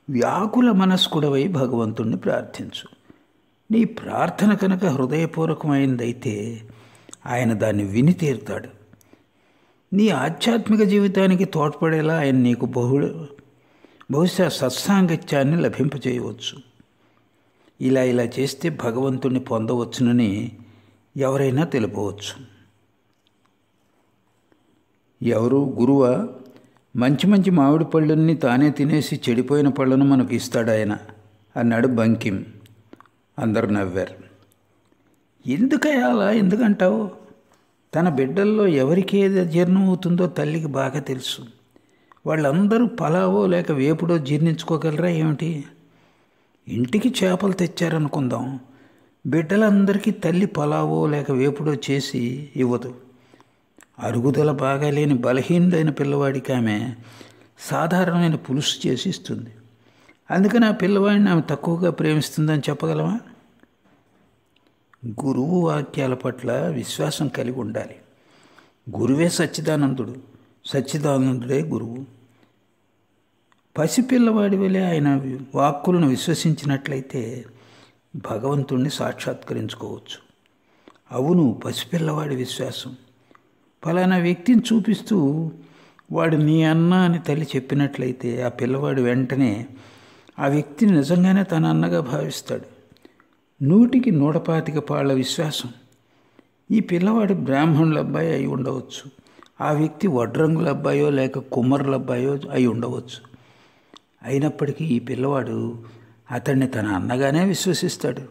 వ్యాకుల మనస్కుడవై భగవంతుణ్ణి ప్రార్థించు. నీ ప్రార్థన కనుక హృదయపూర్వకమైందైతే ఆయన దాన్ని విని తీరుతాడు. నీ ఆధ్యాత్మిక జీవితానికి తోడ్పడేలా ఆయన నీకు బహుశా సత్సాంగత్యాన్ని లభింపచేయవచ్చు. ఇలా చేస్తే భగవంతుణ్ణి పొందవచ్చునని ఎవరైనా తెలుపవచ్చు. ఎవరు? గురువా? మంచి మంచి మామిడి పళ్ళన్నీ తానే తినేసి చెడిపోయిన పళ్ళను మనకు ఇస్తాడాయన అన్నాడు బంకిం. అందరూ నవ్వారు. ఎందుకయ్యాలా? ఎందుకంటావు? తన బిడ్డల్లో ఎవరికి ఏది జీర్ణం అవుతుందో తల్లికి బాగా తెలుసు. వాళ్ళందరూ పలావో లేక వేపుడో జీర్ణించుకోగలరా ఏమిటి? ఇంటికి చేపలు తెచ్చారనుకుందాం. బిడ్డలందరికీ తల్లి పలావో లేక వేపుడో చేసి ఇవ్వదు. అరుగుదల బాగాలేని బలహీనుడైన పిల్లవాడికి ఆమె సాధారణమైన పులుసు చేసి ఇస్తుంది. అందుకని ఆ పిల్లవాడిని ఆమె తక్కువగా ప్రేమిస్తుందని చెప్పగలమా? గురువు వాక్యాల పట్ల విశ్వాసం కలిగి ఉండాలి. గురువే సచ్చిదానందుడు, సచ్చిదానందుడే గురువు. పసిపిల్లవాడి వలె ఆయన వాక్కులను విశ్వసించినట్లయితే భగవంతుణ్ణి సాక్షాత్కరించుకోవచ్చు. అవును, పసిపిల్లవాడి విశ్వాసం. ఫలానా వ్యక్తిని చూపిస్తూ వాడు నీ అన్న అని తల్లి చెప్పినట్లయితే ఆ పిల్లవాడు వెంటనే ఆ వ్యక్తిని నిజంగానే తన అన్నగా భావిస్తాడు. 100కి 125 పాళ్ళ విశ్వాసం. ఈ పిల్లవాడు బ్రాహ్మణుల అబ్బాయి అయి ఉండవచ్చు. ఆ వ్యక్తి వడ్రంగుల అబ్బాయో లేక కుమ్మరుల అబ్బాయో అయి ఉండవచ్చు. అయినప్పటికీ ఈ పిల్లవాడు అతన్ని తన అన్నగానే విశ్వసిస్తాడు.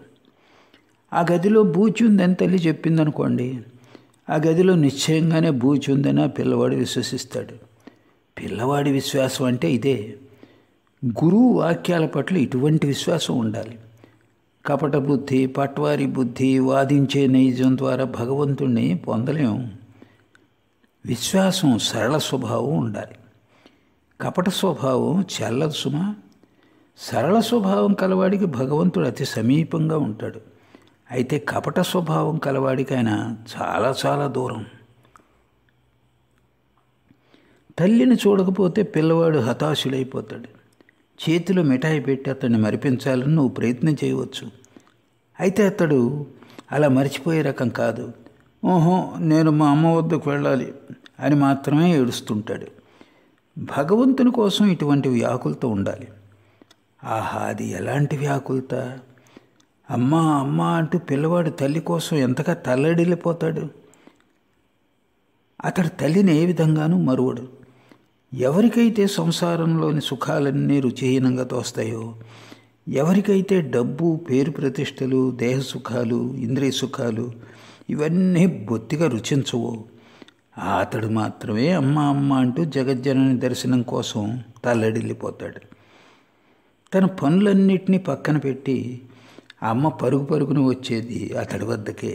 ఆ గదిలో బూచి ఉందని తల్లి చెప్పిందనుకోండి, ఆ గదిలో నిశ్చయంగానే బూచి ఉందని ఆ పిల్లవాడు విశ్వసిస్తాడు. పిల్లవాడి విశ్వాసం అంటే ఇదే. గురువు వాక్యాల పట్ల ఇటువంటి విశ్వాసం ఉండాలి. కపట బుద్ధి, పట్వారి బుద్ధి, వాదించే నైజం ద్వారా భగవంతుణ్ణి పొందలేము. విశ్వాసం, సరళ స్వభావం ఉండాలి. కపట స్వభావం చెల్లదు సుమా. సరళ స్వభావం కలవాడికి భగవంతుడు అతి సమీపంగా ఉంటాడు. అయితే కపట స్వభావం కలవాడికి ఆయన చాలా చాలా దూరం. తల్లిని చూడకపోతే పిల్లవాడు హతాశుడైపోతాడు. చేతిలో మిఠాయి పెట్టి అతన్ని మరిపించాలని నువ్వు ప్రయత్నం చేయవచ్చు. అయితే అతడు అలా మరిచిపోయే రకం కాదు. ఓహో, నేను మా అమ్మ వద్దకు వెళ్ళాలి అని మాత్రమే ఏడుస్తుంటాడు. భగవంతుని కోసం ఇటువంటి వ్యాకులతో ఉండాలి. ఆహా, అది ఎలాంటి వ్యాకులత! అమ్మా అమ్మా అంటూ పిల్లవాడు తల్లి కోసం ఎంతగా తల్లడిల్లిపోతాడు. అతడు తల్లిని ఏ విధంగానూ మరువడు. ఎవరికైతే సంసారంలోని సుఖాలన్నీ రుచిహీనంగా తోస్తాయో, ఎవరికైతే డబ్బు, పేరు ప్రతిష్టలు, దేహ సుఖాలు, ఇంద్రియ సుఖాలు ఇవన్నీ బొత్తిగా రుచించవో, అతడు మాత్రమే అమ్మ అమ్మ అంటూ జగజ్జనని దర్శనం కోసం తల్లడిల్లిపోతాడు. తన పనులన్నిటినీ పక్కన పెట్టి అమ్మ పరుగు పరుగున వచ్చేది అతడి వద్దకే.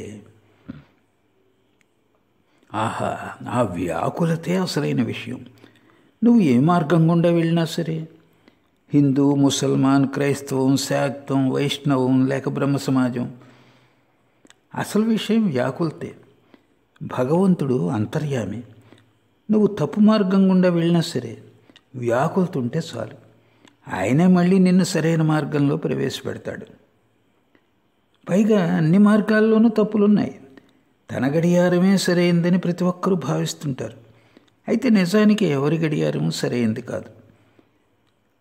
ఆహా, ఆ వ్యాకులతే అసలైన విషయం. నువ్వు ఏ మార్గం గుండా వెళ్ళినా సరే, హిందూ, ముసల్మాన్, క్రైస్తవం, శాక్తం, వైష్ణవం లేక బ్రహ్మ సమాజం, అసలు విషయం వ్యాకులతే. భగవంతుడు అంతర్యామి. నువ్వు తప్పు మార్గం గుండా వెళ్ళినా సరే వ్యాకులత ఉంటే చాలు, ఆయనే మళ్ళీ నిన్ను సరైన మార్గంలో ప్రవేశపెడతాడు. పైగా అన్ని మార్గాల్లోనూ తప్పులున్నాయి. తన గడియారమే సరైందని ప్రతి ఒక్కరూ భావిస్తుంటారు. అయితే నిజానికి ఎవరి గడియారము సరైంది కాదు.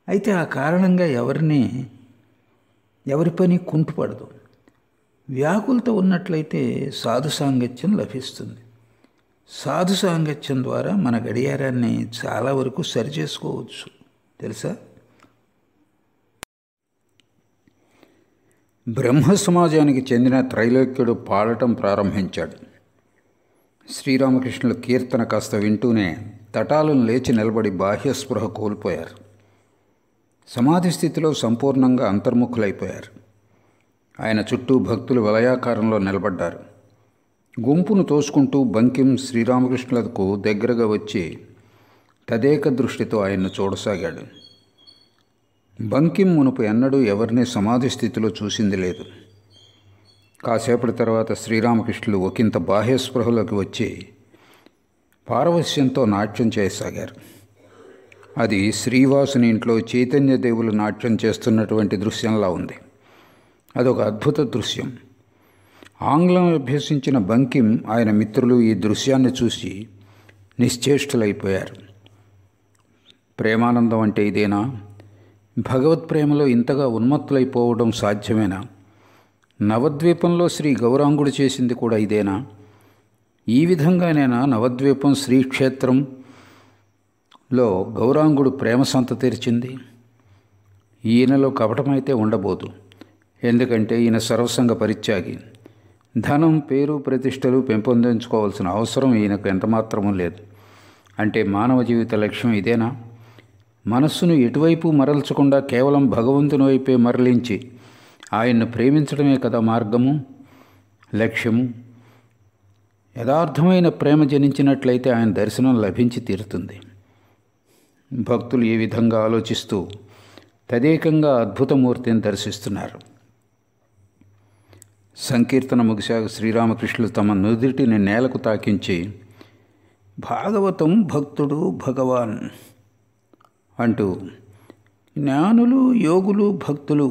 అయితే ఆ కారణంగా ఎవరి పని కుంటుపడదు. వ్యాకులత ఉన్నట్లయితే సాధు సాంగత్యం లభిస్తుంది. సాధు సాంగత్యం ద్వారా మన గడియారాన్ని చాలా వరకు సరిచేసుకోవచ్చు, తెలుసా? బ్రహ్మ సమాజానికి చెందిన త్రైలోక్యుడు పాడటం ప్రారంభించాడు. శ్రీరామకృష్ణుల కీర్తన కాస్త వింటూనే తటాలను లేచి నిలబడి బాహ్యస్పృహ కోల్పోయారు. సమాధి స్థితిలో సంపూర్ణంగా అంతర్ముఖులైపోయారు. ఆయన చుట్టూ భక్తులు వలయాకారంలో నిలబడ్డారు. గుంపును తోసుకుంటూ బంకిం శ్రీరామకృష్ణులకు దగ్గరగా వచ్చి తదేక దృష్టితో ఆయన్ను చూడసాగాడు. బంకిం మునుపు ఎన్నడూ ఎవరినీ సమాధి స్థితిలో చూసింది లేదు. కాసేపటి తర్వాత శ్రీరామకృష్ణులు ఒకంత బాహ్యస్పృహలోకి వచ్చి పారవస్యంతో నాట్యం చేయసాగారు. అది శ్రీవాసుని ఇంట్లో చైతన్యదేవులు నాట్యం చేస్తున్నటువంటి దృశ్యంలా ఉంది. అదొక అద్భుత దృశ్యం. ఆంగ్లం అభ్యసించిన బంకిం, ఆయన మిత్రులు ఈ దృశ్యాన్ని చూసి నిశ్చేష్టులైపోయారు. ప్రేమానందం అంటే ఇదేనా? భగవత్ప్రేమలో ఇంతగా ఉన్మత్తులైపోవడం సాధ్యమేనా? నవద్వీపంలో శ్రీ గౌరాంగుడు చేసింది కూడా ఇదేనా? ఈ విధంగానేనా నవద్వీపం శ్రీక్షేత్రంలో గౌరాంగుడు ప్రేమ సంత తెరిచింది? ఈయనలో కపటమైతే ఉండబోదు. ఎందుకంటే ఈయన సర్వసంగ పరిత్యాగి. ధనం, పేరు, ప్రతిష్టలు పెంపొందించుకోవాల్సిన అవసరం ఈయనకు ఎంతమాత్రమూ లేదు. అంటే మానవ జీవిత లక్ష్యం ఇదేనా? మనస్సును ఎటువైపు మరల్చకుండా కేవలం భగవంతుని వైపే మరలించి ఆయన్ను ప్రేమించడమే కదా మార్గము, లక్ష్యము. యథార్థమైన ప్రేమ జనించినట్లయితే ఆయన దర్శనం లభించి తీరుతుంది. భక్తులు ఈ విధంగా ఆలోచిస్తూ తదేకంగా అద్భుతమూర్తిని దర్శిస్తున్నారు. సంకీర్తన ముగిశాక శ్రీరామకృష్ణులు తమ నుదిటిని నేలకు తాకించి భాగవతం భక్తుడు భగవాన్ అంటూ జ్ఞానులు, యోగులు, భక్తులు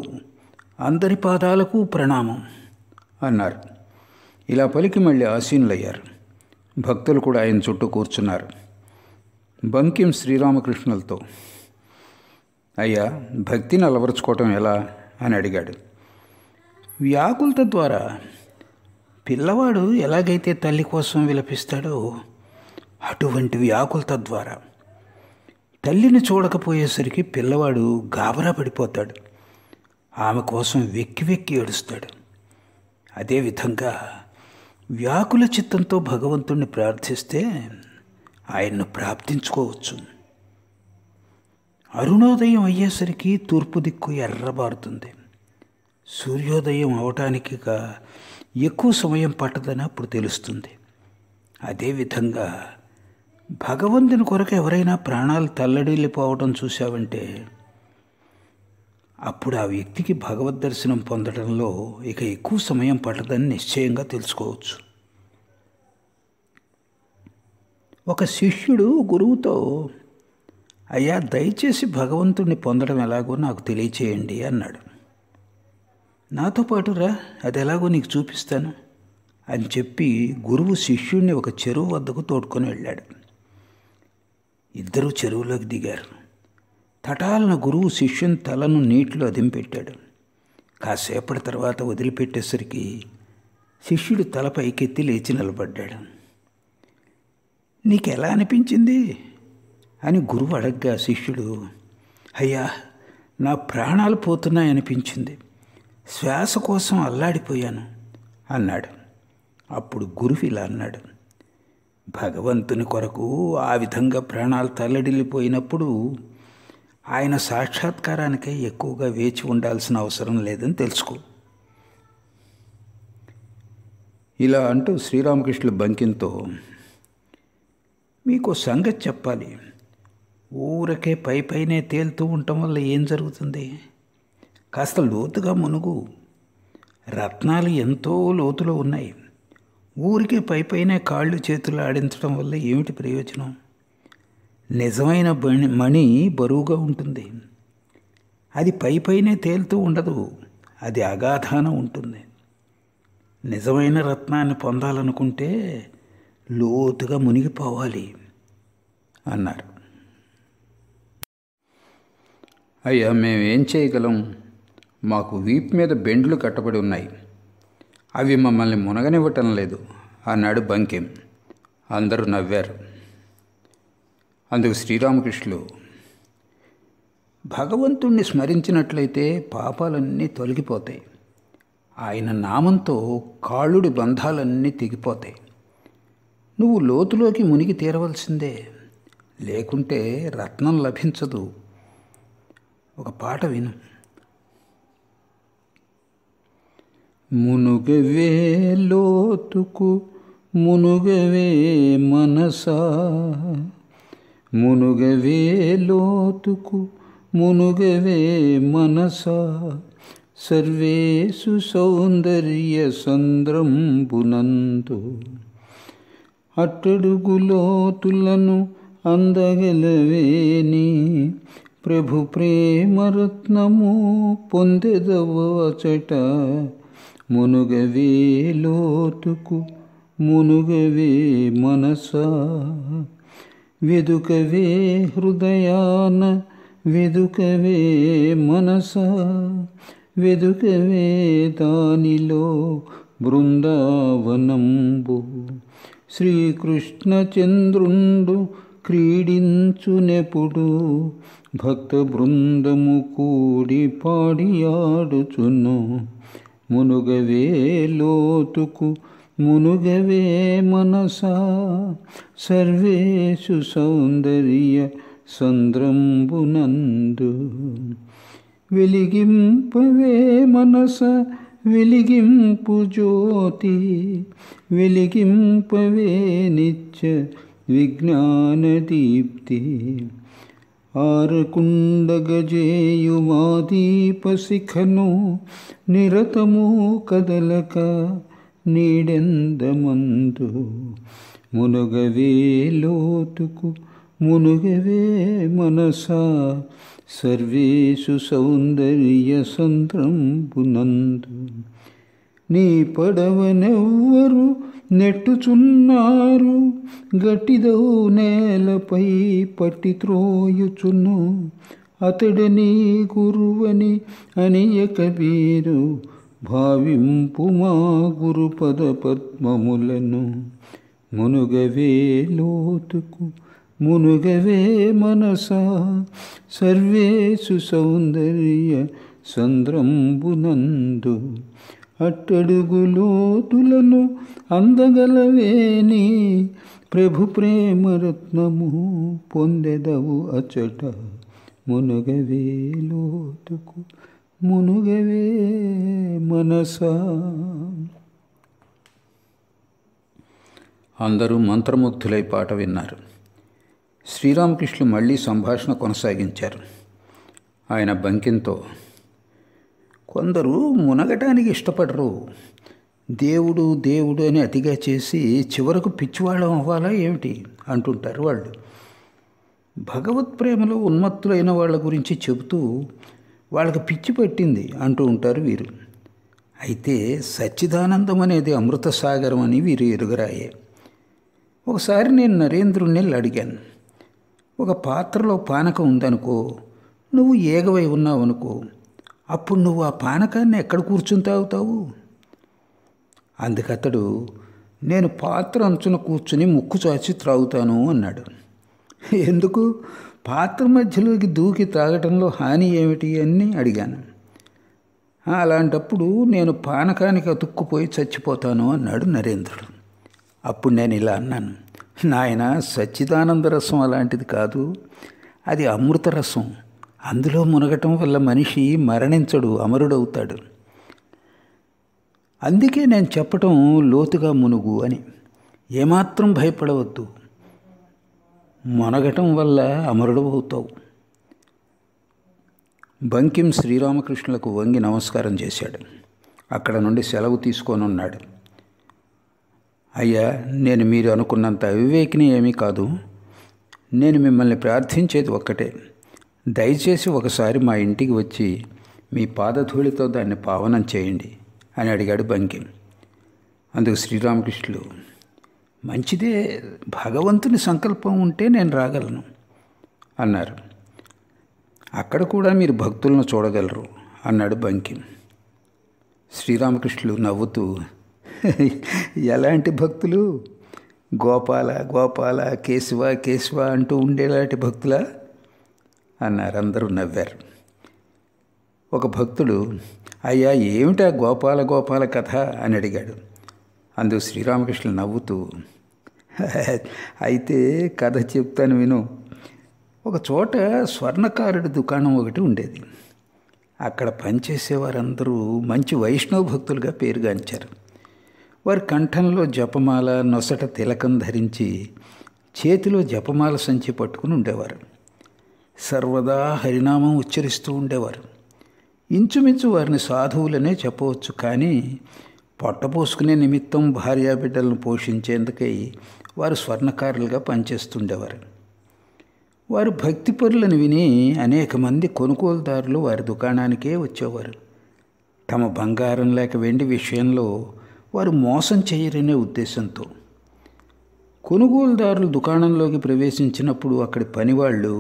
అందరి పాదాలకు ప్రణామం అన్నారు. ఇలా పలికి మళ్ళీ ఆసీనులయ్యారు. భక్తులు కూడా ఆయన చుట్టూ కూర్చున్నారు. బంకిం శ్రీరామకృష్ణులతో, అయ్యా, భక్తిని అలవరుచుకోవటం ఎలా అని అడిగాడు. వ్యాకులత ద్వారా. పిల్లవాడు ఎలాగైతే తల్లి కోసం విలపిస్తాడో అటువంటి వ్యాకులత ద్వారా. తల్లిని చూడకపోయేసరికి పిల్లవాడు గాబరా పడిపోతాడు. ఆమె కోసం వెక్కి వెక్కి ఏడుస్తాడు. అదేవిధంగా వ్యాకుల చిత్తంతో భగవంతుణ్ణి ప్రార్థిస్తే ఆయన్ను ప్రాప్తించుకోవచ్చు. అరుణోదయం అయ్యేసరికి తూర్పు దిక్కు ఎర్రబారుతుంది. సూర్యోదయం అవటానికి ఎక్కువ సమయం పట్టదని అప్పుడు తెలుస్తుంది. అదేవిధంగా భగవంతుని కొరకు ఎవరైనా ప్రాణాలు తల్లడిల్లిపోవడం చూశావంటే అప్పుడు ఆ వ్యక్తికి భగవద్ దర్శనం పొందడంలో ఇక ఎక్కువ సమయం పట్టదని నిశ్చయంగా తెలుసుకోవచ్చు. ఒక శిష్యుడు గురువుతో, అయ్యా, దయచేసి భగవంతుడిని పొందడం ఎలాగో నాకు తెలియచేయండి అన్నాడు. నాతో పాటు రా, అది ఎలాగో నీకు చూపిస్తాను అని చెప్పి గురువు శిష్యుడిని ఒక చెరువు వద్దకు తోడుకొని వెళ్ళాడు. ఇద్దరూ చెరువులోకి దిగారు. తటాలన గురువు శిష్యుని తలను నీటిలో అదింపెట్టాడు. కాసేపటి తర్వాత వదిలిపెట్టేసరికి శిష్యుడు తల పైకెత్తి లేచి నిలబడ్డాడు. నీకెలా అనిపించింది అని గురువు అడగ్గా శిష్యుడు, అయ్యా, నా ప్రాణాలు పోతున్నాయనిపించింది, శ్వాస కోసం అల్లాడిపోయాను అన్నాడు. అప్పుడు గురువు ఇలా అన్నాడు, భగవంతుని కొరకు ఆ విధంగా ప్రాణాలు తల్లడిల్లిపోయినప్పుడు ఆయన సాక్షాత్కారానికై ఎక్కువగా వేచి ఉండాల్సిన అవసరం లేదని తెలుసుకో. ఇలా అంటూ శ్రీరామకృష్ణులు బంకింతో, మీకు సంగతి చెప్పాలి, ఊరకే పైనే తేలుతూ ఉండటం వల్ల ఏం జరుగుతుంది? కాస్త లోతుగా మునుగు. రత్నాలు ఎంతో లోతులో ఉన్నాయి. ఊరికే పైనే కాళ్ళు చేతులు ఆడించడం వల్ల ఏమిటి ప్రయోజనం? నిజమైన మణి బరువుగా ఉంటుంది. అది పైనే తేలుతూ ఉండదు, అది అగాధాన ఉంటుంది. నిజమైన రత్నాన్ని పొందాలనుకుంటే లోతుగా మునిగిపోవాలి అన్నారు. అయ్యా, మేమేం చేయగలం? మాకు వీపు మీద బెండ్లు కట్టబడి ఉన్నాయి, అవి మమ్మల్ని మునగనివ్వటం లేదు అన్నాడు బంకిం. అందరూ నవ్వారు. అందుకు శ్రీరామకృష్ణులు, భగవంతుణ్ణి స్మరించినట్లయితే పాపాలన్నీ తొలగిపోతాయి. ఆయన నామంతో కాళ్ళుడి బంధాలన్నీ తెగిపోతాయి. నువ్వు లోతులోకి మునిగి తీరవలసిందే, లేకుంటే రత్నం లభించదు. ఒక పాట విను. మునుగవే లోతుకు మునుగవే మనసా, మునుగవే లోతుకు మునుగవే మనసా, సర్వేషు సౌందర్య సంద్రంబునందు అట్టడుగు లోతులను అందగలవేని ప్రభు ప్రేమరత్నము పొందెదవచట, మునుగవే లోతుకు మునుగవే మనసా, వెదుకవే హృదయాన వెదుకవే మనసా, వెదుకవే దానిలో బృందావనంబు, శ్రీకృష్ణచంద్రుండు క్రీడించునెప్పుడు, భక్త బృందము కూడి పాడియాడుచును, మునుగవే లోతుకు మునుగవే మనసా, సర్వేషు సౌందర్య సంద్రంబునందు. వెలిగింపవే మనస వెలిగింపు జ్యోతి, వెలిగింపవే నిత్య విజ్ఞాన దీప్తి, ఆరకుండగజేయుమాదీప శిఖను నిరతము కదలక నీడెందమందు, మునుగవే లోతుకు మునుగవే మనసా, సర్వేషు సౌందర్య సంద్రంబునందు. నీ పడవనెవ్వరు నెట్టుచున్నారు, గట్టిదవు నేలపై పట్టి త్రోయుచును, అతడని గురువని అనియక వీరు భావింపు మా గురుపద పద్మములను, మునుగవే లోతుకు మునుగవే మనసా, సర్వేషు సౌందర్య సంద్రంబునందు అట్టడుగు లోతులను అందగలవేని ప్రభు ప్రేమరత్నము పొందెదవు అచట, మునుగవే లోతుకు మునుగవే మనసా. అందరూ మంత్రముగ్ధులై పాట విన్నారు. శ్రీరామకృష్ణులు మళ్ళీ సంభాషణ కొనసాగించారు. ఆయన బంకింతో, కొందరు మునగటానికి ఇష్టపడరు, దేవుడు దేవుడు అని అతిగా చేసి చివరకు పిచ్చివాళ్ళం అవ్వాలా ఏమిటి అంటుంటారు వాళ్ళు. భగవత్ ప్రేమలో ఉన్మత్తులైన వాళ్ళ గురించి చెబుతూ వాళ్ళకి పిచ్చి పట్టింది అంటూ ఉంటారు వీరు. అయితే సచ్చిదానందం అనేది అమృత సాగరం అని వీరు ఎరుగరాయే. ఒకసారి నేను నరేంద్రుణ్ణి అడిగాను, ఒక పాత్రలో పానకం ఉందనుకో, నువ్వు ఏగవై ఉన్నావు అనుకో, అప్పుడు నువ్వు ఆ పానకాన్ని ఎక్కడ కూర్చుని తాగుతావు? అందుకతడు, నేను పాత్ర అంచున కూర్చుని ముక్కు చాచి త్రాగుతాను అన్నాడు. ఎందుకు? పాత్ర మధ్యలోకి దూకి తాగటంలో హాని ఏమిటి అని అడిగాను. అలాంటప్పుడు నేను పానకానికి అతుక్కుపోయి చచ్చిపోతాను అన్నాడు నరేంద్రుడు. అప్పుడు నేను ఇలా అన్నాను, నాయన, సచ్చిదానంద రసం అలాంటిది కాదు, అది అమృత రసం. అందులో మునగటం వల్ల మనిషి మరణించడు, అమరుడవుతాడు. అందుకే నేను చెప్పటం లోతుగా మునుగు అని. ఏమాత్రం భయపడవద్దు, మునగటం వల్ల అమరుడు అవుతావు. బంకిం శ్రీరామకృష్ణులకు వంగి నమస్కారం చేశాడు. అక్కడ నుండి సెలవు తీసుకొని ఉన్నాడు. అయ్యా, నేను మీరు అనుకున్నంత అవివేకిని ఏమీ కాదు. నేను మిమ్మల్ని ప్రార్థించేది ఒక్కటే, దయచేసి ఒకసారి మా ఇంటికి వచ్చి మీ పాదధూళితో దాన్ని పావనం చేయండి అని అడిగాడు బంకిం. అందుకు శ్రీరామకృష్ణులు, మంచిదే, భగవంతుని సంకల్పం ఉంటే నేను రాగలను అన్నారు. అక్కడ కూడా మీరు భక్తులను చూడగలరు అన్నాడు బంకిం. శ్రీరామకృష్ణులు నవ్వుతూ, ఎలాంటి భక్తులు? గోపాల గోపాల, కేశవ కేశవ అంటూ ఉండేలాంటి భక్తులా అన్నారు. అందరూ నవ్వారు. ఒక భక్తుడు, అయ్యా, ఏమిటా గోపాల గోపాల కథ అని అడిగాడు. అందుకు శ్రీరామకృష్ణులు నవ్వుతూ, అయితే కథ చెప్తాను విను. ఒక చోట స్వర్ణకారుడి దుకాణం ఒకటి ఉండేది. అక్కడ పనిచేసేవారందరూ మంచి వైష్ణవ భక్తులుగా పేరుగాంచారు. వారి కంఠంలో జపమాల, నొసట తిలకం ధరించి చేతిలో జపమాల సంచి పట్టుకుని ఉండేవారు. సర్వదా హరినామం ఉచ్చరిస్తూ ఉండేవారు. ఇంచుమించు వారిని సాధువులనే చెప్పవచ్చు. కానీ పొట్టపోసుకునే నిమిత్తం భార్యాబిడ్డలను పోషించేందుకై వారు స్వర్ణకారులుగా పనిచేస్తుండేవారు. వారు భక్తిపరులను విని అనేక మంది కొనుగోలుదారులు వారి దుకాణానికే వచ్చేవారు. తమ బంగారం లేక వెండి విషయంలో వారు మోసం చేయరనే ఉద్దేశంతో. కొనుగోలుదారులు దుకాణంలోకి ప్రవేశించినప్పుడు అక్కడి పనివాళ్ళు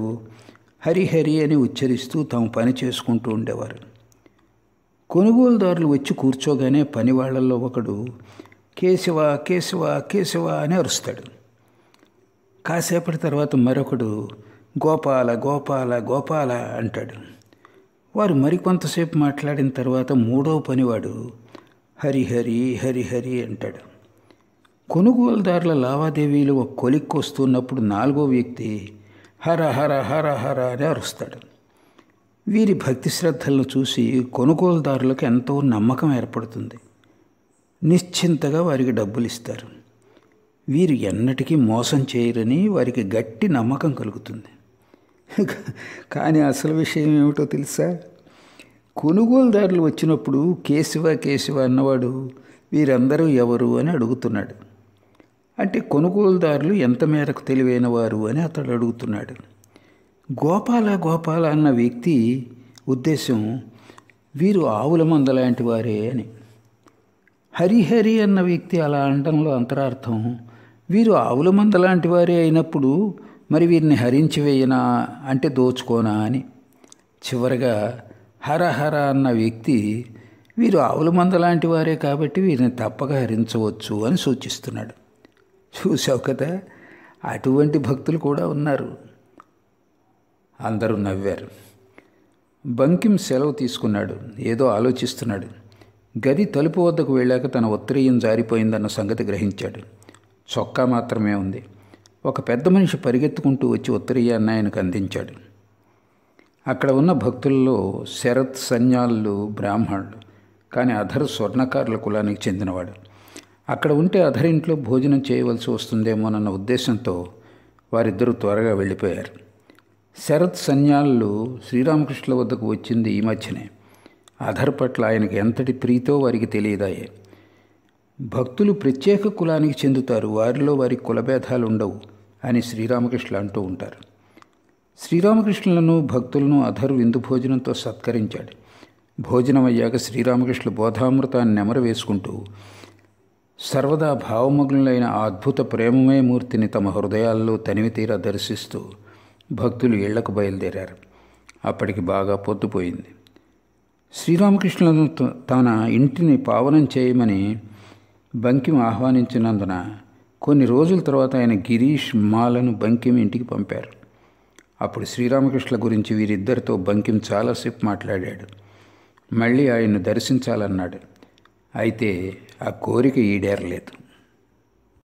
హరిహరి అని ఉచ్చరిస్తూ తమ పని చేసుకుంటూ ఉండేవారు. కొనుగోలుదారులు వచ్చి కూర్చోగానే పనివాళ్లలో ఒకడు కేశవ కేశవ కేశవ అని అరుస్తాడు. కాసేపటి తర్వాత మరొకడు గోపాల గోపాల గోపాల అంటాడు. వారు మరికొంతసేపు మాట్లాడిన తర్వాత మూడో పనివాడు హరిహరి హరిహరి అంటాడు. కొనుగోలుదారుల లావాదేవీలు ఒక కొలిక్కి వస్తున్నప్పుడు నాలుగో వ్యక్తి హర హర హర హర అని అరుస్తాడు. వీరి భక్తి శ్రద్ధలను చూసి కొనుగోలుదారులకు ఎంతో నమ్మకం ఏర్పడుతుంది. నిశ్చింతగా వారికి డబ్బులు ఇస్తారు. వీరు ఎన్నటికీ మోసం చేయరని వారికి గట్టి నమ్మకం కలుగుతుంది. కానీ అసలు విషయం ఏమిటో తెలుసా? కొనుగోలుదారులు వచ్చినప్పుడు కేశవ కేశవ అన్నవాడు వీరందరూ ఎవరు అని అడుగుతున్నాడు. అంటే కొనుగోలుదారులు ఎంత మేరకు తెలివైన వారు అని అతడు అడుగుతున్నాడు. గోపాల గోపాల అన్న వ్యక్తి ఉద్దేశం వీరు ఆవుల మంద లాంటి వారే అని. హరిహరి అన్న వ్యక్తి అలా అనడంలో అంతరార్థం వీరు ఆవుల మంద లాంటి వారే అయినప్పుడు మరి వీరిని హరించి వేయనా అంటే దోచుకోనా అని. చివరగా హర హర అన్న వ్యక్తి వీరు ఆవుల మంద లాంటి వారే కాబట్టి వీరిని తప్పక హరించవచ్చు అని సూచిస్తున్నాడు. చూసావు కదా, అటువంటి భక్తులు కూడా ఉన్నారు. అందరూ నవ్వారు. బంకిం సెలవు తీసుకున్నాడు. ఏదో ఆలోచిస్తున్నాడు. గది తలుపు వద్దకు వెళ్ళాక తన ఉత్తరీయం జారిపోయిందన్న సంగతి గ్రహించాడు. చొక్కా మాత్రమే ఉంది. ఒక పెద్ద మనిషి పరిగెత్తుకుంటూ వచ్చి ఉత్తరీయాన్ని ఆయనకు అందించాడు. అక్కడ ఉన్న భక్తుల్లో శరత్, సన్యాళ్ళు బ్రాహ్మణులు, కానీ అధర్ స్వర్ణకారుల కులానికి చెందినవాడు. అక్కడ ఉంటే అధర్ ఇంట్లో భోజనం చేయవలసి వస్తుందేమోనన్న ఉద్దేశంతో వారిద్దరూ త్వరగా వెళ్ళిపోయారు. శరత్, సన్యాళ్ళు శ్రీరామకృష్ణుల వద్దకు వచ్చింది ఈ మధ్యనే. అధర్ పట్ల ఆయనకు ఎంతటి ప్రీతో వారికి తెలియదాయే. భక్తులు ప్రత్యేక కులానికి చెందుతారు, వారిలో వారి కులభేదాలు ఉండవు అని శ్రీరామకృష్ణులు అంటూ ఉంటారు. శ్రీరామకృష్ణులను భక్తులను అధర్ విందు భోజనంతో సత్కరించాడు. భోజనం అయ్యాక శ్రీరామకృష్ణులు బోధామృతాన్ని నెమరు వేసుకుంటూ సర్వదా భావమగ్నులైన ఆ అద్భుత ప్రేమమయ మూర్తిని తమ హృదయాల్లో తనివి తీరా దర్శిస్తూ భక్తులు ఇళ్లకు బయలుదేరారు. అప్పటికి బాగా పొద్దుపోయింది. శ్రీరామకృష్ణులను తన ఇంటిని పావనం చేయమని బంకిం ఆహ్వానించినందున కొన్ని రోజుల తర్వాత ఆయన గిరీష్, మాలను బంకిం ఇంటికి పంపారు. అప్పుడు శ్రీరామకృష్ణుల గురించి వీరిద్దరితో బంకిం చాలాసేపు మాట్లాడాడు. మళ్ళీ ఆయన్ను దర్శించాలన్నాడు. అయితే ఆ కోరిక ఈడేరలేదు.